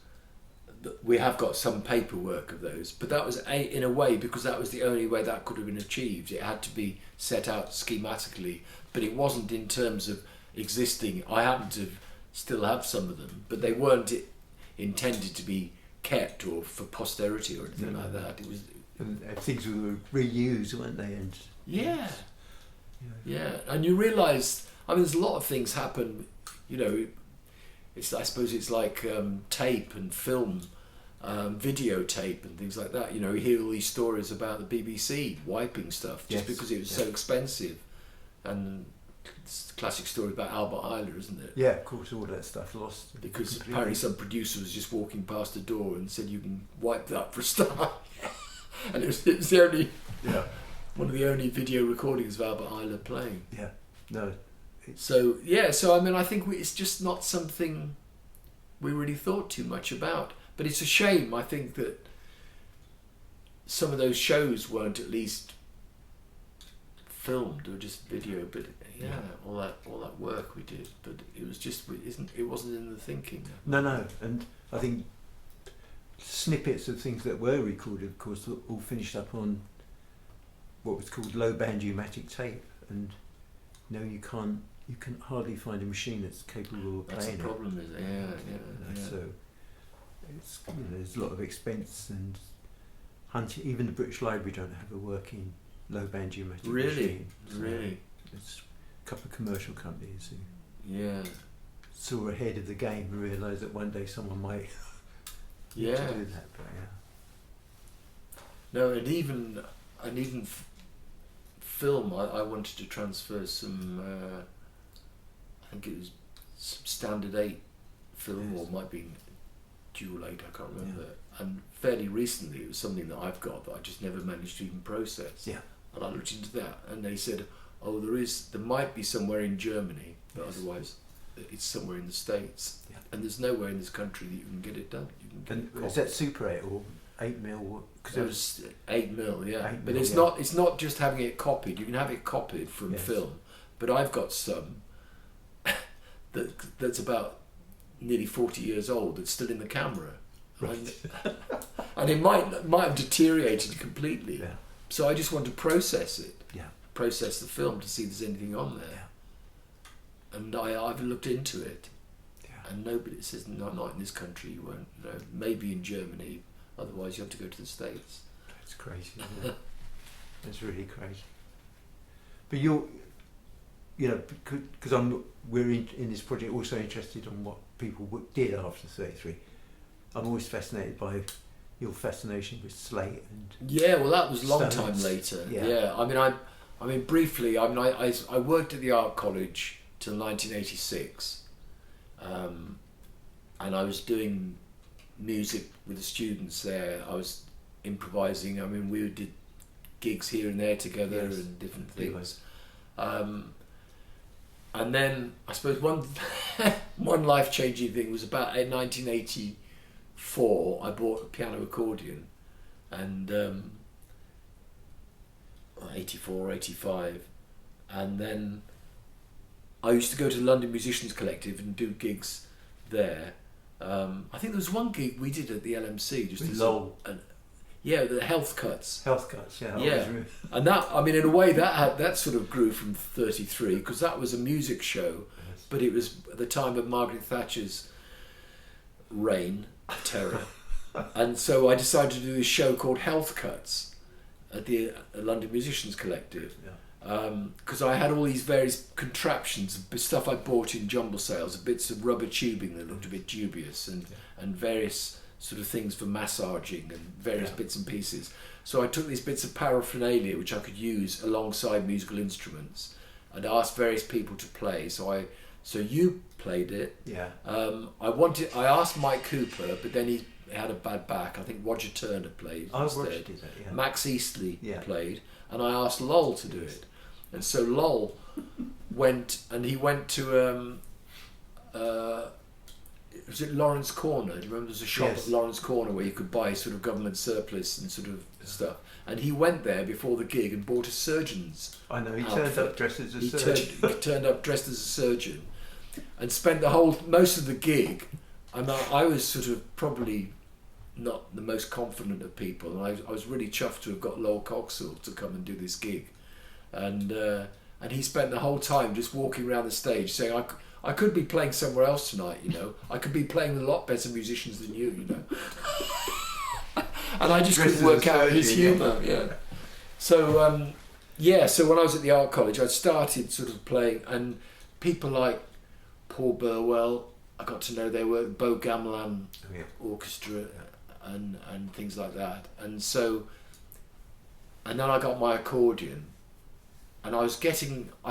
we have got some paperwork of those, but that was in a way because that was the only way that could have been achieved. It had to be set out schematically, but it wasn't in terms of existing. I happen to still have some of them, but they weren't intended to be kept or for posterity or anything like that. It was things were reused, weren't they? And and you realise, there's a lot of things happen. I suppose it's like tape and film, videotape and things like that. You hear all these stories about the BBC wiping stuff just because it was so expensive, and it's a classic story about Albert Eiler, isn't it? Yeah, of course, all that stuff lost. Because apparently some producer was just walking past the door and said, "You can wipe that for a start," and it was the only one of the only video recordings of Albert Eiler playing. Yeah, no. So I think it's just not something we really thought too much about. But it's a shame, I think, that some of those shows weren't at least filmed or just video. But all that work we did, but it was just it wasn't in the thinking. No, and I think snippets of things that were recorded, of course, all finished up on what was called low band pneumatic tape, and you can hardly find a machine that's capable of playing it. That's the problem, is it? Yeah. So it's there's a lot of expense, and hunting. Even the British Library don't have a working low band pneumatic machine. Really. It's a couple of commercial companies who saw ahead of the game and realised that one day someone might do that. But No, and even film, I wanted to transfer some, I think it was some Standard 8 film, or it might be Dual 8, I can't remember. Yeah. And fairly recently, it was something that I've got that I just never managed to even process. Yeah. And I looked into that, and they said, oh, there might be somewhere in Germany, but otherwise it's somewhere in the States. Yeah. And there's nowhere in this country that you can get it done. You can get is that Super 8 or 8mm? Because it was 8mm, yeah. 8mm, but it's not just having it copied. You can have it copied from film, but I've got some that's about nearly 40 years old that's still in the camera. Right. And it might have deteriorated completely. Yeah. So I just want to process it. Yeah. Process the film to see if there's anything on there. Yeah. And I've looked into it. Yeah. And nobody says, no, not in this country, you won't. You know, maybe in Germany, otherwise you have to go to the States. That's crazy, isn't it? That's really crazy. But because we're in this project also interested in what people did after 33. I'm always fascinated by your fascination with Slate and well, that was a long time later. Yeah. I mean briefly. I worked at the art college till 1986, and I was doing music with the students there. I was improvising. I mean, we did gigs here and there together and different things. And then I suppose one life-changing thing was about in 1984. I bought a piano accordion, and 84, 85, and then I used to go to the London Musicians Collective and do gigs there. I think there was one gig we did at the LMC, just as the Health Cuts. Health Cuts, yeah. And that, I mean, in a way, that sort of grew from 33, because that was a music show, but it was at the time of Margaret Thatcher's reign, terror. And so I decided to do this show called Health Cuts at the London Musicians Collective. Because I had all these various contraptions, stuff I bought in jumble sales, bits of rubber tubing that looked a bit dubious, and various sort of things for massaging and various bits and pieces. So I took these bits of paraphernalia which I could use alongside musical instruments, and asked various people to play. So you played it. Yeah. I asked Mike Cooper, but then he had a bad back. I think Roger Turner played instead. Roger did that, yeah. Max Eastley played, and I asked Lowell to do it. And so Lowell went, and he went to was it Lawrence Corner? Do you remember there's a shop at Lawrence Corner where you could buy sort of government surplus and sort of stuff? And he went there before the gig and bought a surgeon's I know, he turned up dressed as a surgeon. He turned up dressed as a surgeon and spent most of the gig. I was sort of probably not the most confident of people, and I was really chuffed to have got Lowell Coxall to come and do this gig. And he spent the whole time just walking around the stage saying, I could be playing somewhere else tonight, you know. I could be playing with a lot better musicians than you know. And I just couldn't work out his humour, So, so when I was at the art college, I started sort of playing, and people like Paul Burwell, I got to know they were Beau Gamelan Orchestra and things like that. And then I got my accordion, and I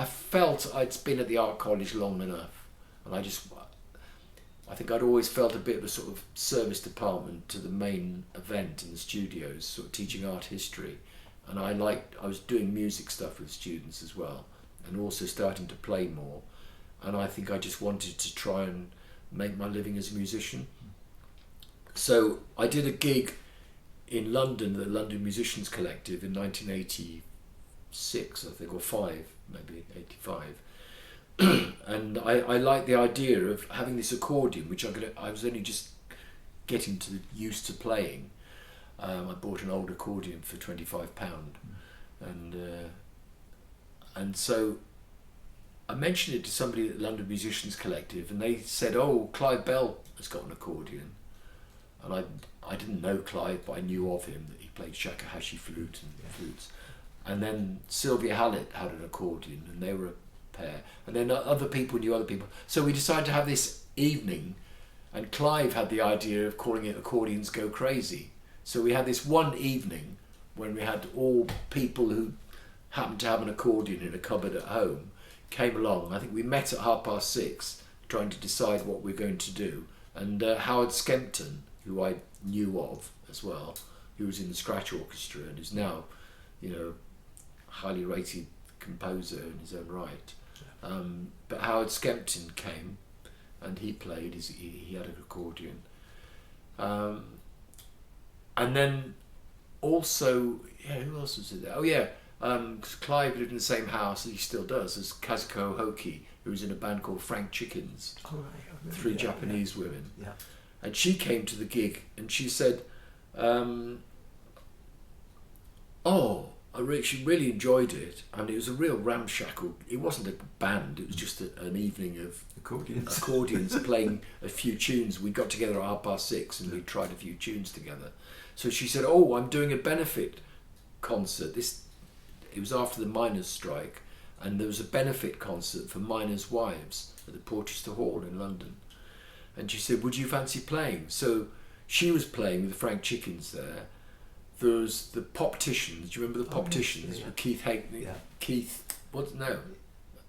felt I'd been at the art college long enough, and I think I'd always felt a bit of a sort of service department to the main event in the studios, sort of teaching art history, and I was doing music stuff with students as well, and also starting to play more, and I think I just wanted to try and make my living as a musician. So I did a gig in London, the London Musicians Collective, in 1986, I think, or 5, maybe 85. And I liked the idea of having this accordion, which I was only just getting used to playing. I bought an old accordion for £25, and so I mentioned it to somebody at the London Musicians Collective, and they said, "Oh, Clive Bell has got an accordion." And I didn't know Clive, but I knew of him, that he played shakuhachi flute and flutes. And then Sylvia Hallett had an accordion, and they were a pair. And then other people knew other people. So we decided to have this evening, and Clive had the idea of calling it Accordions Go Crazy. So we had this one evening when we had all people who happened to have an accordion in a cupboard at home, came along. I think we met at 6:30 trying to decide what we're going to do. And Howard Skempton, who I knew of as well, who was in the Scratch Orchestra and is now, highly rated composer in his own right. But Howard Skempton came and he played, he had an accordion. And then also, who else was there? Oh yeah, Clive lived in the same house, and he still does, as Kazuko Hoki, who was in a band called Frank Chickens. Oh, right. 3 Japanese women. Yeah. And she came to the gig and she said, she really enjoyed it. And it was a real ramshackle. It wasn't a band, it was just an evening of accordions playing a few tunes. We got together at 6:30 and we tried a few tunes together. So she said, I'm doing a benefit concert. It was after the miners' strike, and there was a benefit concert for miners' wives at the Porchester Hall in London. And she said, would you fancy playing? So she was playing with Frank Chickens there. There was the Popticians. Do you remember the Popticians? Yes, yeah. With Keith Hagley. Yeah.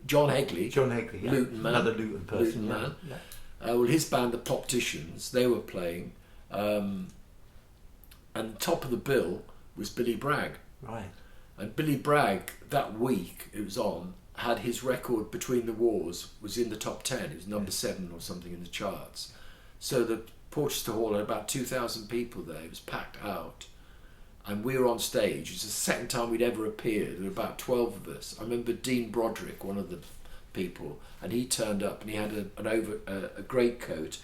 John Hegley. John Hegley, yeah. Luton man. Another Luton person. Luton man. Yeah. Well, his band, the Popticians, they were playing. And top of the bill was Billy Bragg. Right. And Billy Bragg, that week it was on, had his record Between the Wars, was in the top 10. It was number 7 or something in the charts. So the Porchester Hall had about 2,000 people there. It was packed out. And we were on stage. It was the second time we'd ever appeared. There were about 12 of us. I remember Dean Broderick, one of the people, and he turned up and he had a greatcoat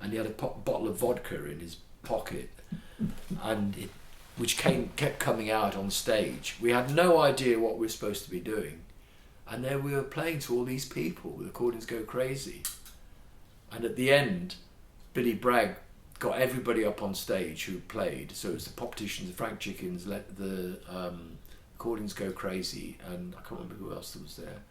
and he had a bottle of vodka in his pocket, and which kept coming out on stage. We had no idea what we were supposed to be doing. And then we were playing to all these people with Accordions Go Crazy. And at the end, Billy Bragg got everybody up on stage who played. So it was the Popticians, the Frank Chickens, the Accordions Go Crazy, and I can't remember who else was there.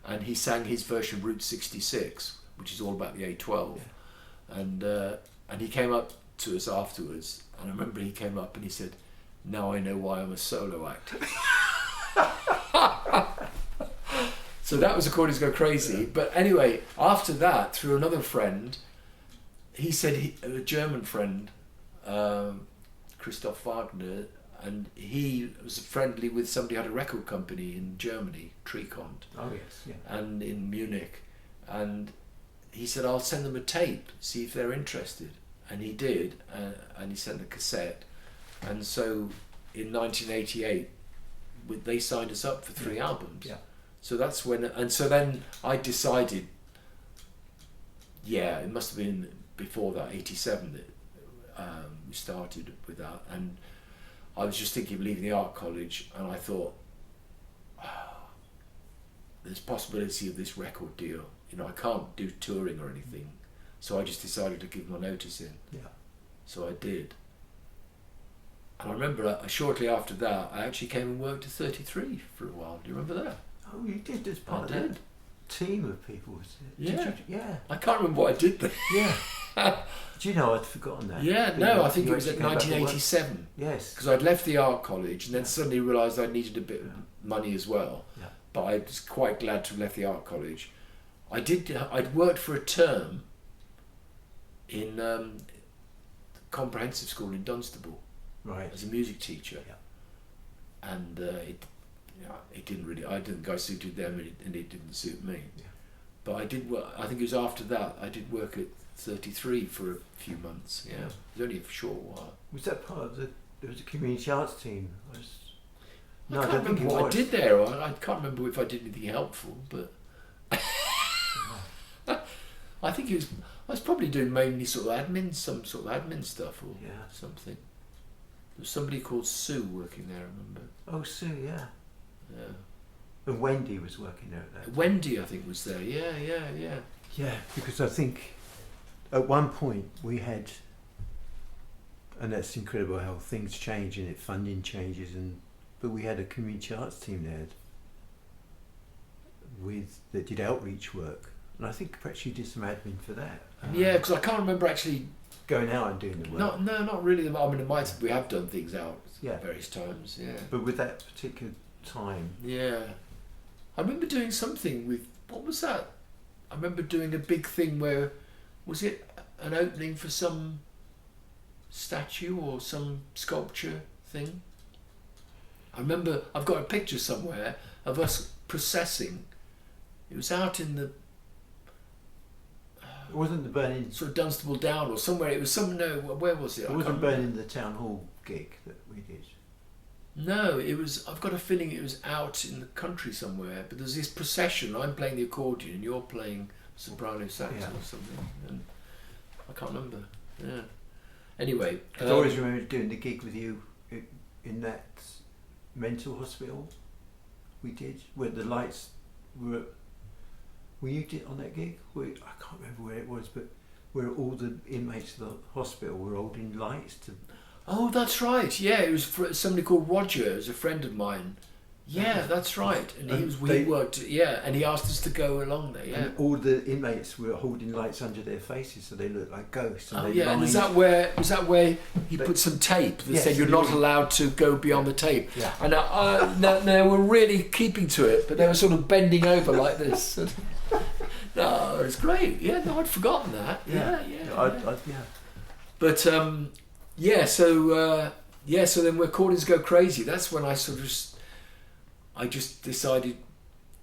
And he sang his version of Route 66, which is all about the A12. Yeah. And he came up to us afterwards, and I remember he came up and he said, now I know why I'm a solo act. So that was Accordions Go Crazy. Yeah. But anyway, after that, through another friend, he said, a German friend, Christoph Wagner, and he was friendly with somebody who had a record company in Germany, Trikont. Oh yes, yeah. And in Munich. And he said, I'll send them a tape, see if they're interested. And he did, and he sent a cassette. And so in 1988, they signed us up for 3 albums. Yeah. So that's when, and so then I decided, it must have been before that, 87, that we started with that. And I was just thinking of leaving the art college, and I thought, there's possibility of this record deal. I can't do touring or anything. So I just decided to give my notice in. Yeah. So I did. And I remember shortly after that, I actually came and worked at 33 for a while. Do you remember that? Oh, you did as part of that team of people, was it? Yeah. Yeah. I can't remember what I did there. Yeah. Do you know, I'd forgotten that. Yeah, no, I think it was at 1987. Yes. Because I'd left the art college and then suddenly realised I needed a bit of money as well. Yeah. But I was quite glad to have left the art college. I'd worked for a term in comprehensive school in Dunstable, right, as a music teacher, and it didn't really. I didn't think I suited them, and it didn't suit me. Yeah. But I did work. I think it was after that I did work at 33 for a few months. Yeah, it was only a short while. Was that part of there was a community arts team? I can't remember what I did there. I can't remember if I did anything helpful, but. I think I was probably doing mainly some sort of admin stuff or something. There was somebody called Sue working there, I remember. Oh, Sue, yeah. Yeah. And Wendy was working there at that time. Wendy, I think, was there, yeah. Yeah, because I think at one point we had, and that's incredible how things change and funding changes, but we had a community arts team there that did outreach work. And I think perhaps you did some admin for that. Yeah, because I can't remember actually going out and doing the work. No, not really. I mean, we have done things out at various times. Yeah. But with that particular time. Yeah. I remember doing something with, what was that? I remember doing a big thing where, was it an opening for some statue or some sculpture thing? I remember, I've got a picture somewhere of us processing. It was out in the... It wasn't the Burning... Sort of Dunstable Down or somewhere. It was some... No, where was it? It wasn't Burning the Town Hall gig that we did. No, it was... I've got a feeling it was out in the country somewhere. But there's this procession. I'm playing the accordion and you're playing soprano sax or something. And I can't remember. Yeah. Anyway... I always remember doing the gig with you in that mental hospital we did, where the lights were... Were you on that gig? I can't remember where it was, but where all the inmates of the hospital were holding lights to... Oh, that's right. Yeah, it was somebody called Roger, who's a friend of mine. Yeah, that's right. And he worked. Yeah, and he asked us to go along there. Yeah. And all the inmates were holding lights under their faces, so they looked like ghosts. And and was that where he put some tape that said you're not allowed to go beyond the tape? Yeah. And they were really keeping to it, but they were sort of bending over like this. No, it's great. Yeah, no, I'd forgotten that. Yeah. But so then when Recordings Go Crazy, that's when I I just decided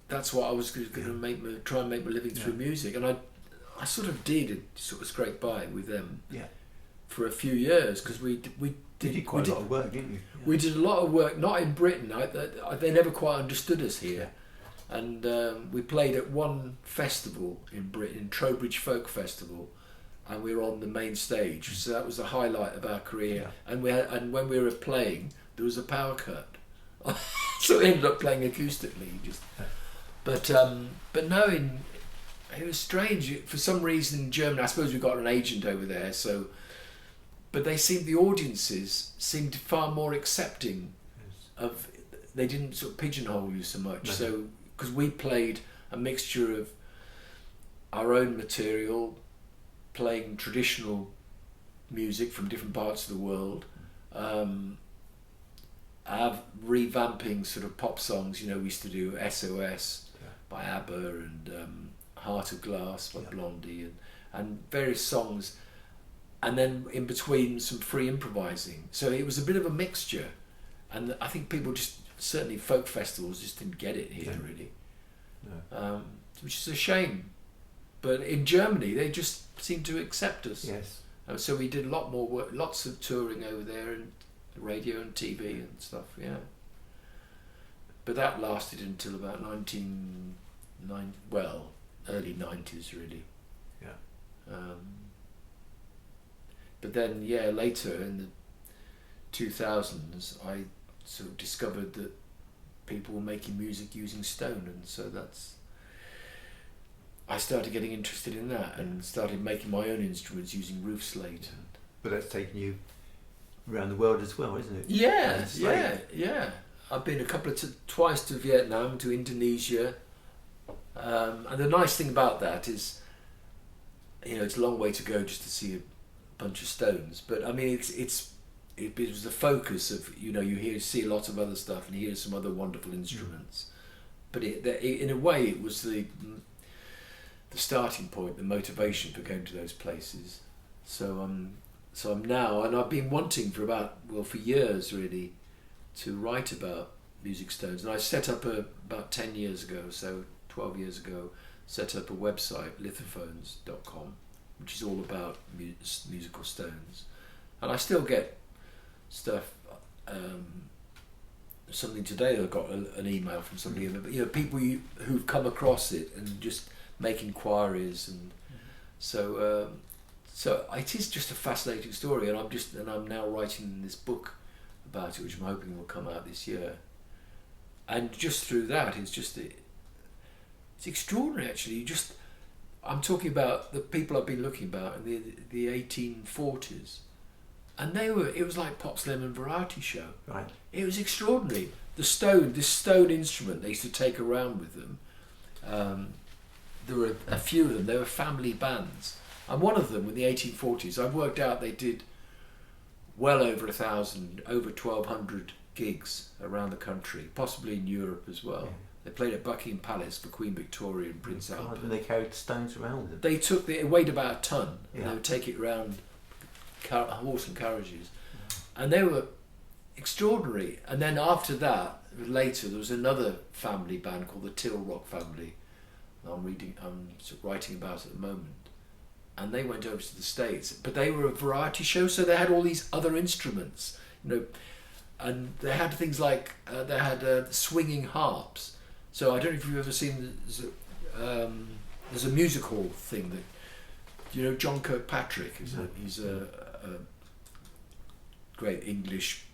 that's what I was going to try and make my living through music, and I sort of did scrape by with them for a few years, because we did quite a lot of work, didn't you? Yeah. We did a lot of work, not in Britain. They never quite understood us here. And we played at one festival in Britain, Trowbridge Folk Festival, and we were on the main stage. So that was the highlight of our career. Yeah. And when we were playing, there was a power cut, so we ended up playing acoustically. But no, it was strange. For some reason in Germany, I suppose we got an agent over there. So, but the audiences seemed far more accepting of. They didn't sort of pigeonhole you so much. No. So. Because we played a mixture of our own material, playing traditional music from different parts of the world, revamping sort of pop songs. We used to do SOS by ABBA and Heart of Glass by Blondie and various songs, and then in between some free improvising. So it was a bit of a mixture, and I think people certainly folk festivals just didn't get it here really, which is a shame. But in Germany, they just seemed to accept us. Yes. So we did a lot more work, lots of touring over there, and radio and TV and stuff. Yeah. But that lasted until about early 90s really. Yeah. But then later in the 2000s, I sort of discovered that people were making music using stone, and so I started getting interested in that and started making my own instruments using roof slate. But that's taken you around the world as well, isn't it? Yeah. I've been twice to Vietnam, to Indonesia, and the nice thing about that is, it's a long way to go just to see a bunch of stones. But I mean, it was the focus of, you see a lot of other stuff and hear some other wonderful instruments, but in a way it was the starting point, the motivation for going to those places. So I'm now, and I've been wanting for years really, to write about music stones, and I set up about 10 years ago, so 12 years ago, set up a website, lithophones.com, which is all about musical stones, and I still get stuff. Something today, I got an email from somebody, people who've come across it and just make inquiries, and so it is just a fascinating story, and I'm now writing this book about it, which I'm hoping will come out this year. And just through that, it's extraordinary actually. I'm talking about the people I've been looking about in the 1840s. And it was like Pop's Lemon Variety Show. Right. It was extraordinary. This stone instrument they used to take around with them. There were a few of them. They were family bands. And one of them in the 1840s, I've worked out they did well over 1,000, over 1,200 gigs around the country, possibly in Europe as well. Yeah. They played at Buckingham Palace for Queen Victoria and Prince Albert. And they carried stones around them. It weighed about a ton, and they would take it around horse and carriages, and they were extraordinary. And then after that, later there was another family band called the Till Rock Family. I'm writing about at the moment, and they went over to the States, but they were a variety show, so they had all these other instruments, and they had things like they had swinging harps. So I don't know if you've ever seen there's a music hall thing that John Kirkpatrick is he's a great English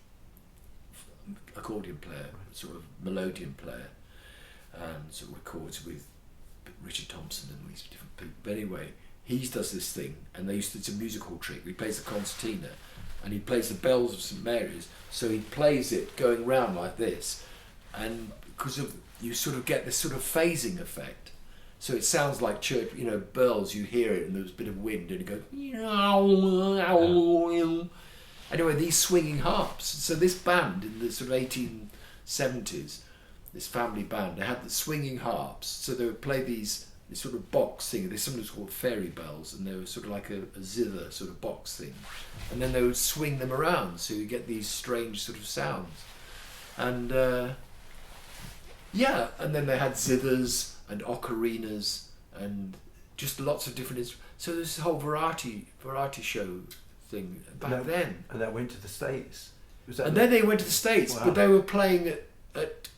accordion player, sort of melodeon player, and sort of records with Richard Thompson and these different people. But anyway, he does this thing, and it's a music hall trick. He plays the concertina, and he plays the bells of St Mary's. So he plays it going round like this, and because you sort of get this sort of phasing effect. So it sounds like church, bells. You hear it, and there's a bit of wind, and it goes. Anyway, these swinging harps. So this band in the sort of 1870s, this family band, they had the swinging harps. So they would play these sort of box thing. There's something called fairy bells, and they were sort of like a zither sort of box thing. And then they would swing them around, so you get these strange sort of sounds. And and then they had zithers and ocarinas and just lots of different instruments. So there's this whole variety show thing back then. And that went to the States. Then they went to the States, but they were playing at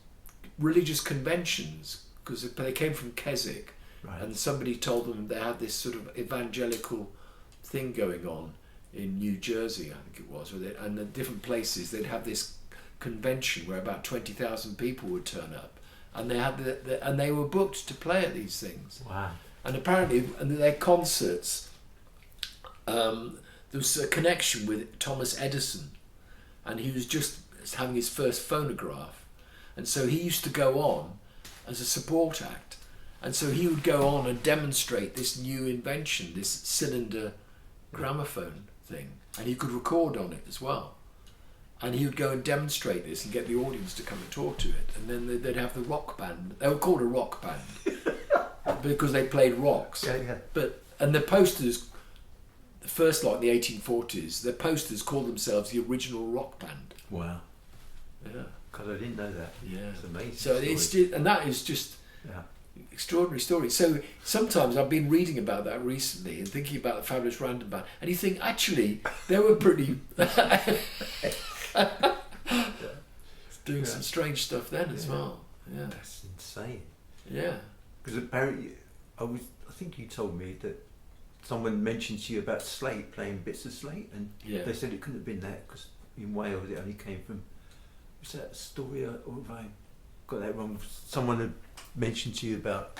religious conventions because they came from Keswick, and somebody told them they had this sort of evangelical thing going on in New Jersey, I think it was, and at different places they'd have this convention where about 20,000 people would turn up, and they had and they were booked to play at these things. Wow! And apparently, and their concerts, there was a connection with Thomas Edison, and he was just having his first phonograph, and so he used to go on as a support act, and so he would go on and demonstrate this new invention, this cylinder gramophone thing, and he could record on it as well. And he would go and demonstrate this and get the audience to come and talk to it. And then they'd have the rock band. They were called a rock band because they played rocks. And the posters, the first lot in the 1840s, the posters called themselves the original rock band. Wow. Yeah. God, I didn't know that. Yeah. It's amazing. So that is just extraordinary story. So sometimes I've been reading about that recently and thinking about the Fabulous Random Band, and you think actually they were pretty doing some strange stuff then as well. Yeah, that's insane. Yeah, because apparently I think you told me that someone mentioned to you about slate, playing bits of slate, and they said it couldn't have been that because in Wales it only came from. Was that a story, or have I got that wrong? Someone had mentioned to you about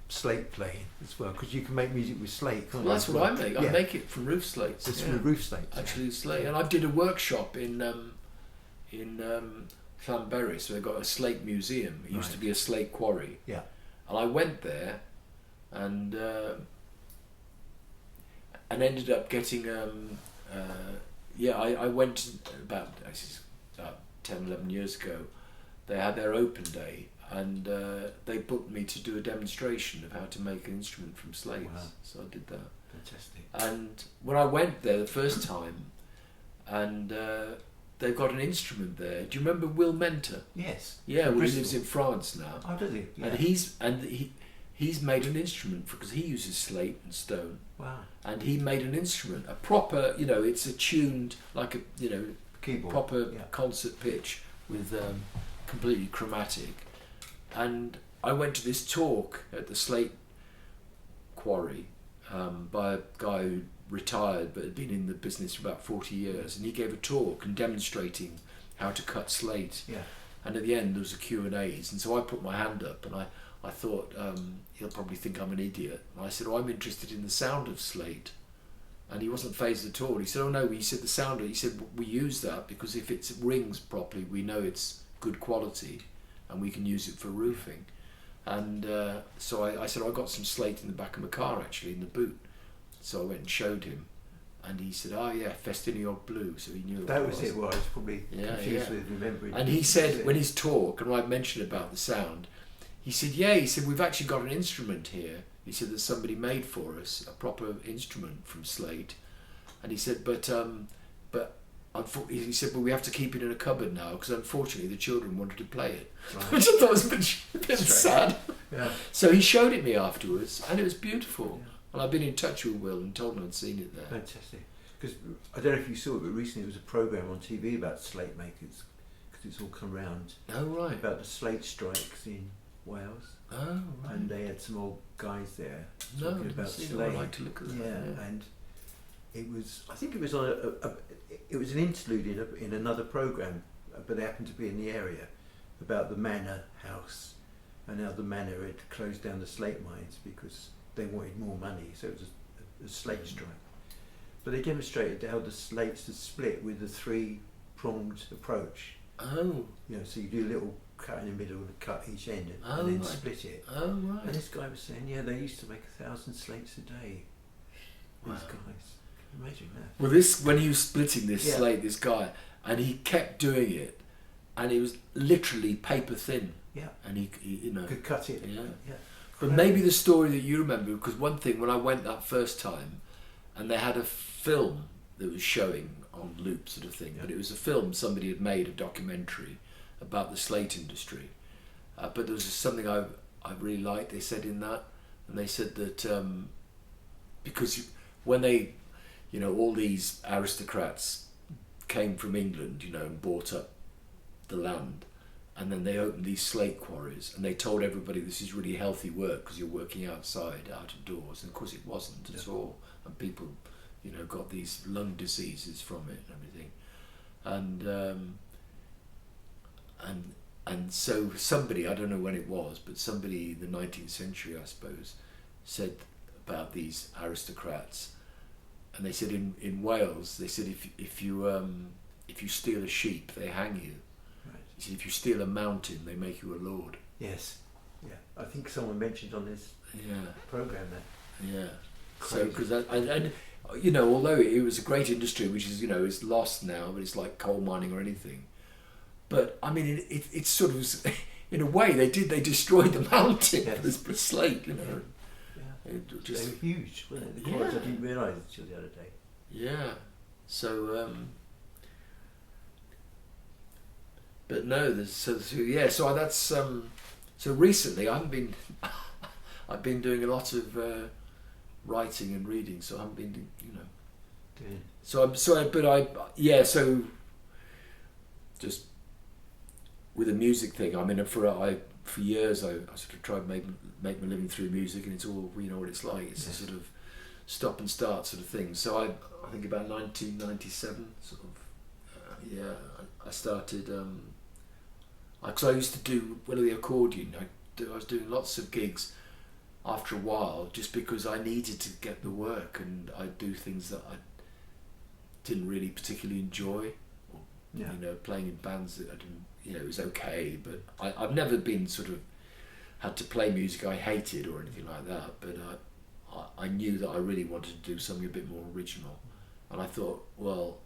slate playing as well, because you can make music with slate, can't you? That's what I make. I make it from roof slates. It's from roof slates. Actually, slate. And I did a workshop in Llanberis, so they got a slate museum. It used to be a slate quarry. Yeah. And I went there, and ended up getting I went about 10, 11 years ago. They had their open day, and they booked me to do a demonstration of how to make an instrument from slates. Wow. So I did that. Fantastic. And when I went there the first time, and they've got an instrument there. Do you remember Will Mentor? Yes. Yeah, well, he lives in France now. Oh, does he? Yeah. And he's made an instrument because he uses slate and stone. Wow. And he made an instrument, a proper, it's a tuned, like a, keyboard, proper concert pitch with completely chromatic. And I went to this talk at the slate quarry by a guy who retired but had been in the business for about 40 years, and he gave a talk and demonstrating how to cut slate. Yeah. And at the end there was a Q&As, and so I put my hand up, and I thought he'll probably think I'm an idiot. And I said, I'm interested in the sound of slate. And he wasn't phased at all. He said, oh no, he said the sound, he said, we use that because if it rings properly, we know it's good quality and we can use it for roofing. And so I said, I got some slate in the back of my car actually, in the boot. So I went and showed him, And he said, "Oh yeah, Festiniog Blue." So he knew that was it. Well, I was probably confused with remembering. And he said, when his talk, and I mentioned about the sound, he said, he said, "We've actually got an instrument here." He said that somebody made for us a proper instrument from slate, and he said, but he said, "But we have to keep it in a cupboard now because unfortunately the children wanted to play it," right. which I thought was a bit sad. Yeah. So he showed it me afterwards, and it was beautiful. Yeah. And I've been in touch with Will and told him I'd seen it there. Fantastic. Because I don't know if you saw it, but recently there was a programme on TV about slate makers, because it's all come round. Oh right. About the slate strikes in Wales. Oh right. And they had some old guys there No, I talking didn't about see slate. that. I'd like to look at that. Yeah, and it was. I think it was on it was an interlude in another programme, but they happened to be in the area, about the manor house, and how the manor had closed down the slate mines because they wanted more money, so it was a slate strike. But they demonstrated how the slates had split with the three-pronged approach. Oh. You know, so you do a little cut in the middle and cut each end and then split it. Oh right. And this guy was saying, yeah, they used to make 1,000 slates a day. These guys. Can you imagine that? Well, this when he was splitting this slate, this guy, and he kept doing it, and it was literally paper thin. Yeah. And he you know. Could cut it. Yeah. Yeah. But maybe the story that you remember, because one thing when I went that first time, and they had a film that was showing on loop sort of thing, but it was a film somebody had made, a documentary about the slate industry. But there was something I really liked. They said in that, and they said that because when they, you know, all these aristocrats came from England, you know, and bought up the land, and then they opened these slate quarries, and they told everybody this is really healthy work because you're working outside, out of doors, and of course it wasn't at all, and people, you know, got these lung diseases from it and everything, and so somebody, I don't know when it was, but somebody in the 19th century, I suppose, said about these aristocrats, and they said in Wales, they said if you steal a sheep, they hang you. Right. He said if you steal a mountain, they make you a lord. Yes. Yeah. I think someone mentioned on this programme that. Yeah. Crazy. So because and you know, although it was a great industry, which is, you know, is lost now, but it's like coal mining or anything. But I mean, it sort of, in a way, they destroyed the mountain for this slate, you know. Yeah. It just, they were huge, weren't they? The quarries, I didn't realise until the other day. Yeah. So, but no, so that's so recently I've been doing a lot of writing and reading, so I haven't been, you know. Good. So just with a music thing, I mean, for years I sort of tried to make my living through music, and it's all, you know what it's like. It's a sort of stop and start sort of thing. So I think about 1997, sort of, I started. Because I used to do the accordion. I was doing lots of gigs after a while, just because I needed to get the work, and I'd do things that I didn't really particularly enjoy. You know, playing in bands that I didn't, you know, it was okay, but I've never been sort of had to play music I hated or anything like that, but I knew that I really wanted to do something a bit more original, and I thought, well,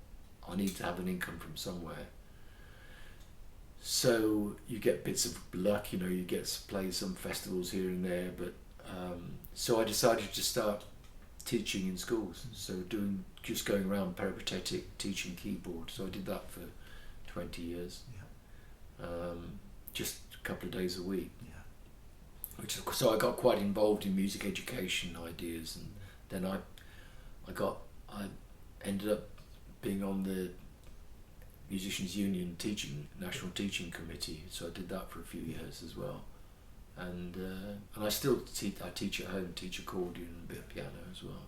I need to have an income from somewhere. So you get bits of luck, you know, you get to play some festivals here and there, but so I decided to start teaching in schools, so just going around peripatetic teaching keyboard. So I did that for 20 years, just a couple of days a week. So I got quite involved in music education ideas, and then I ended up being on the Musicians Union National Teaching Committee, so I did that for a few years as well, and I still teach at home, teach accordion and a bit of piano as well.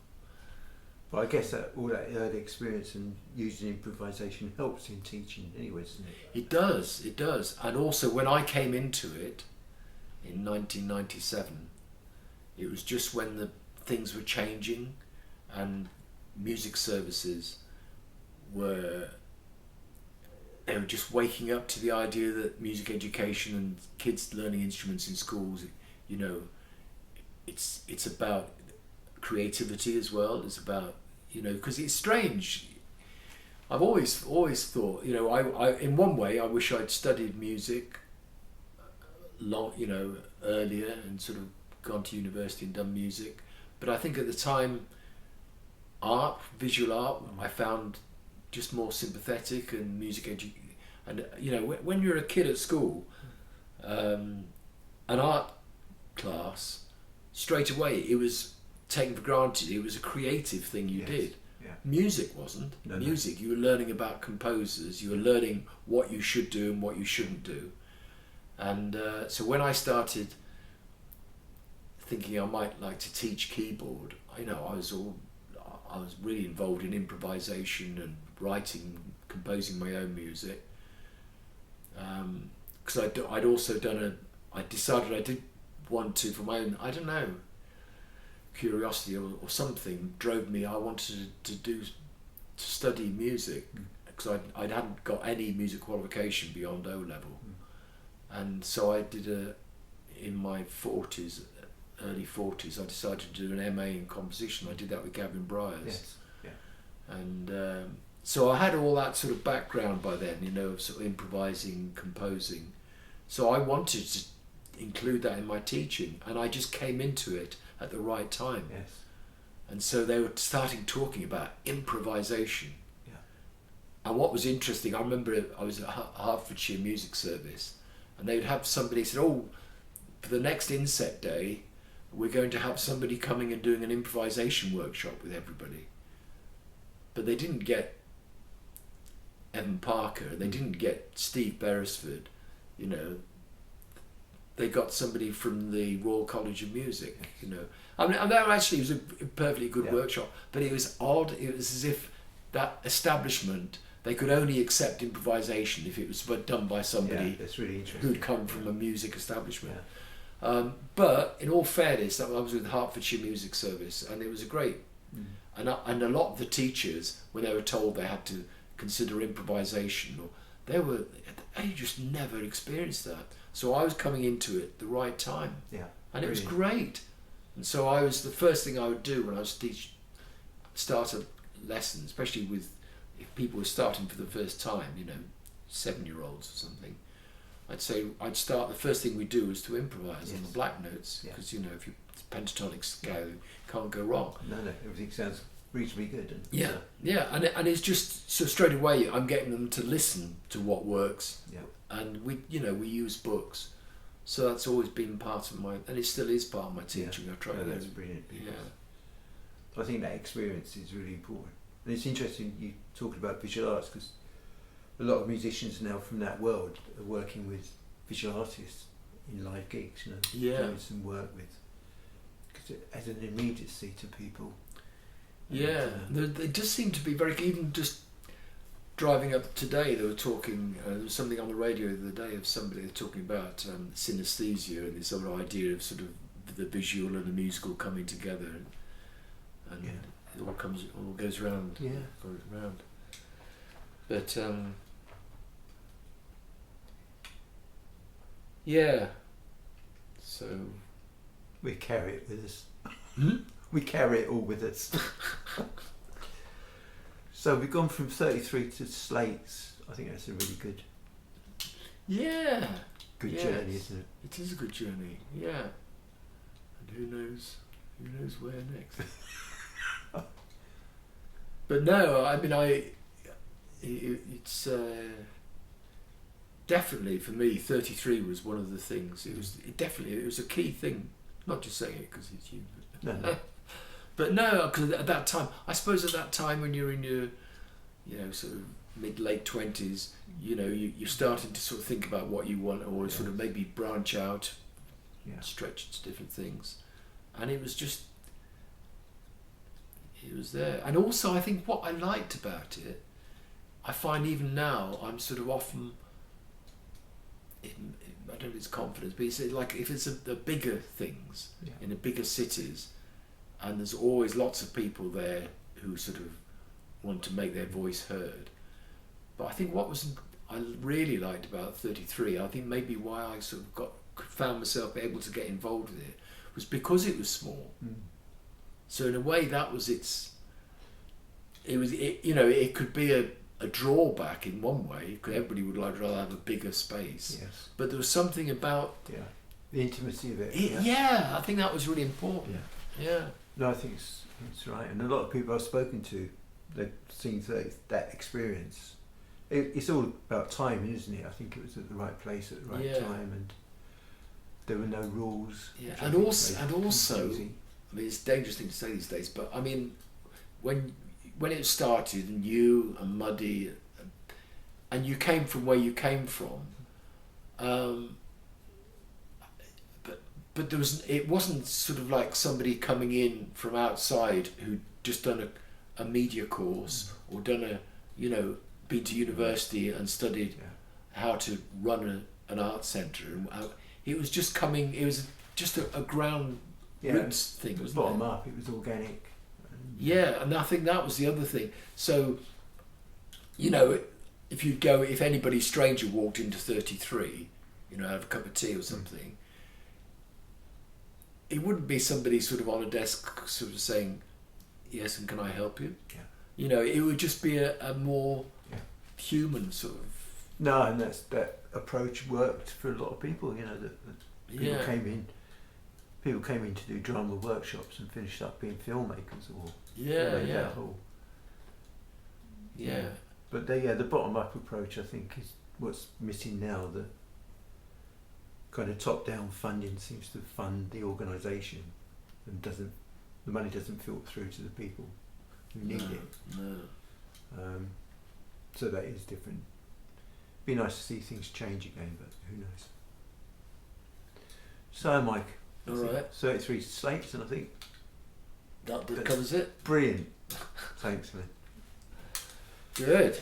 Well, I guess that all that early experience and using improvisation helps in teaching anyway, doesn't it? It does. And also when I came into it in 1997, it was just when the things were changing and music services were just waking up to the idea that music education and kids learning instruments in schools, you know, it's about creativity as well. It's about, because it's strange. I've always thought, I in one way I wish I'd studied music earlier and sort of gone to university and done music. But I think at the time, visual art, I found just more sympathetic, and and when you're a kid at school, an art class, straight away it was taken for granted. It was a creative thing you did. Yeah. Music wasn't. Music, you were learning about composers, you were learning what you should do and what you shouldn't do. And so when I started thinking I might like to teach keyboard, I was really involved in improvisation and writing, composing my own music. Because I'd also I decided I did want to, for my own, I don't know, curiosity or something drove me. I wanted to study music, because I hadn't got any music qualification beyond O level. And so I did in my 40s, early 40s, I decided to do an MA in composition. I did that with Gavin Bryars. Yes. Yeah. And so I had all that sort of background by then, of sort of improvising, composing. So I wanted to include that in my teaching, and I just came into it at the right time. Yes. And so they were starting talking about improvisation. Yeah. And what was interesting, I remember I was at Hertfordshire Music Service, and they'd have somebody said, for the next inset day, we're going to have somebody coming and doing an improvisation workshop with everybody. But they didn't get Evan Parker, they didn't get Steve Beresford, they got somebody from the Royal College of Music, I mean, and that actually was a perfectly good workshop, but it was odd. It was as if that establishment, they could only accept improvisation if it was done by somebody that's really interesting, who'd come from a music establishment. But in all fairness, I was with Hertfordshire Music Service, and it was a great, and a lot of the teachers, when they were told they had to consider improvisation, they just never experienced that. So I was coming into it the right time, and it was great. And so the first thing I would do when I was start a lesson, especially if people were starting for the first time, 7-year-olds or something, I'd start, the first thing we do is to improvise on the black notes, because if you pentatonic scale, you can't go wrong. No, everything sounds reasonably good. And it's just, so straight away I'm getting them to listen to what works. And we use books, so that's always been part of and it still is part of my teaching. I try. That's brilliant. I think that experience is really important. And it's interesting you talked about visual arts, because a lot of musicians now from that world are working with visual artists in live gigs, doing some work with, because it has an immediacy to people. They just seem to be very, even just driving up today, they were talking, there was something on the radio the other day of somebody talking about synesthesia and this other idea of sort of the visual and the musical coming together, and it all goes round. But so we carry it with us. We carry it all with us. So we've gone from 33 to slates. I think that's a really good journey, isn't it? It is a good journey, And who knows where next. But no, I mean, it's definitely, for me, 33 was one of the things. It was a key thing. Not just saying it because it's you. No. But no, because at that time, I suppose at that time when you're in your, sort of mid-late 20s, you're starting to sort of think about what you want, or sort of maybe branch out, stretch to different things. And it was there. And also, I think what I liked about it, I find even now, I'm sort of often, I don't know if it's confidence, but it's like if it's the bigger things, in the bigger cities, and there's always lots of people there who sort of want to make their voice heard. But I think I really liked about 33, I think maybe why I sort of found myself able to get involved with it, was because it was small. So in a way that was its it could be a drawback in one way, because everybody would rather have a bigger space. Yes. But there was something about the intimacy of it. Yeah, I think that was really important. Yeah. No, I think it's right, and a lot of people I've spoken to, they've seen that experience. It's all about timing, isn't it? I think it was at the right place at the right time, and there were no rules. Yeah, and also, I mean, it's a dangerous thing to say these days, but I mean, when it started, and you and Muddy, and you came from where you came from, but there was, it wasn't sort of like somebody coming in from outside who'd just done a media course or done been to university and studied how to run an art centre. It was just coming. It was just a ground roots thing. It was bottom up. It was organic. And I think that was the other thing. So, if anybody stranger walked into 33, have a cup of tea or something, it wouldn't be somebody sort of on a desk sort of saying, yes, and can I help you? It would just be a more human sort of... No, and that approach worked for a lot of people, people came in to do drama workshops and finished up being filmmakers or... But the bottom-up approach, I think, is what's missing now. The kind of top-down funding seems to fund the organisation, and the money doesn't filter through to the people who need it. No. So that is different. Be nice to see things change again, but who knows? So, Mike, all right, 33 slates, and I think that covers it. Brilliant. Thanks, man. Good.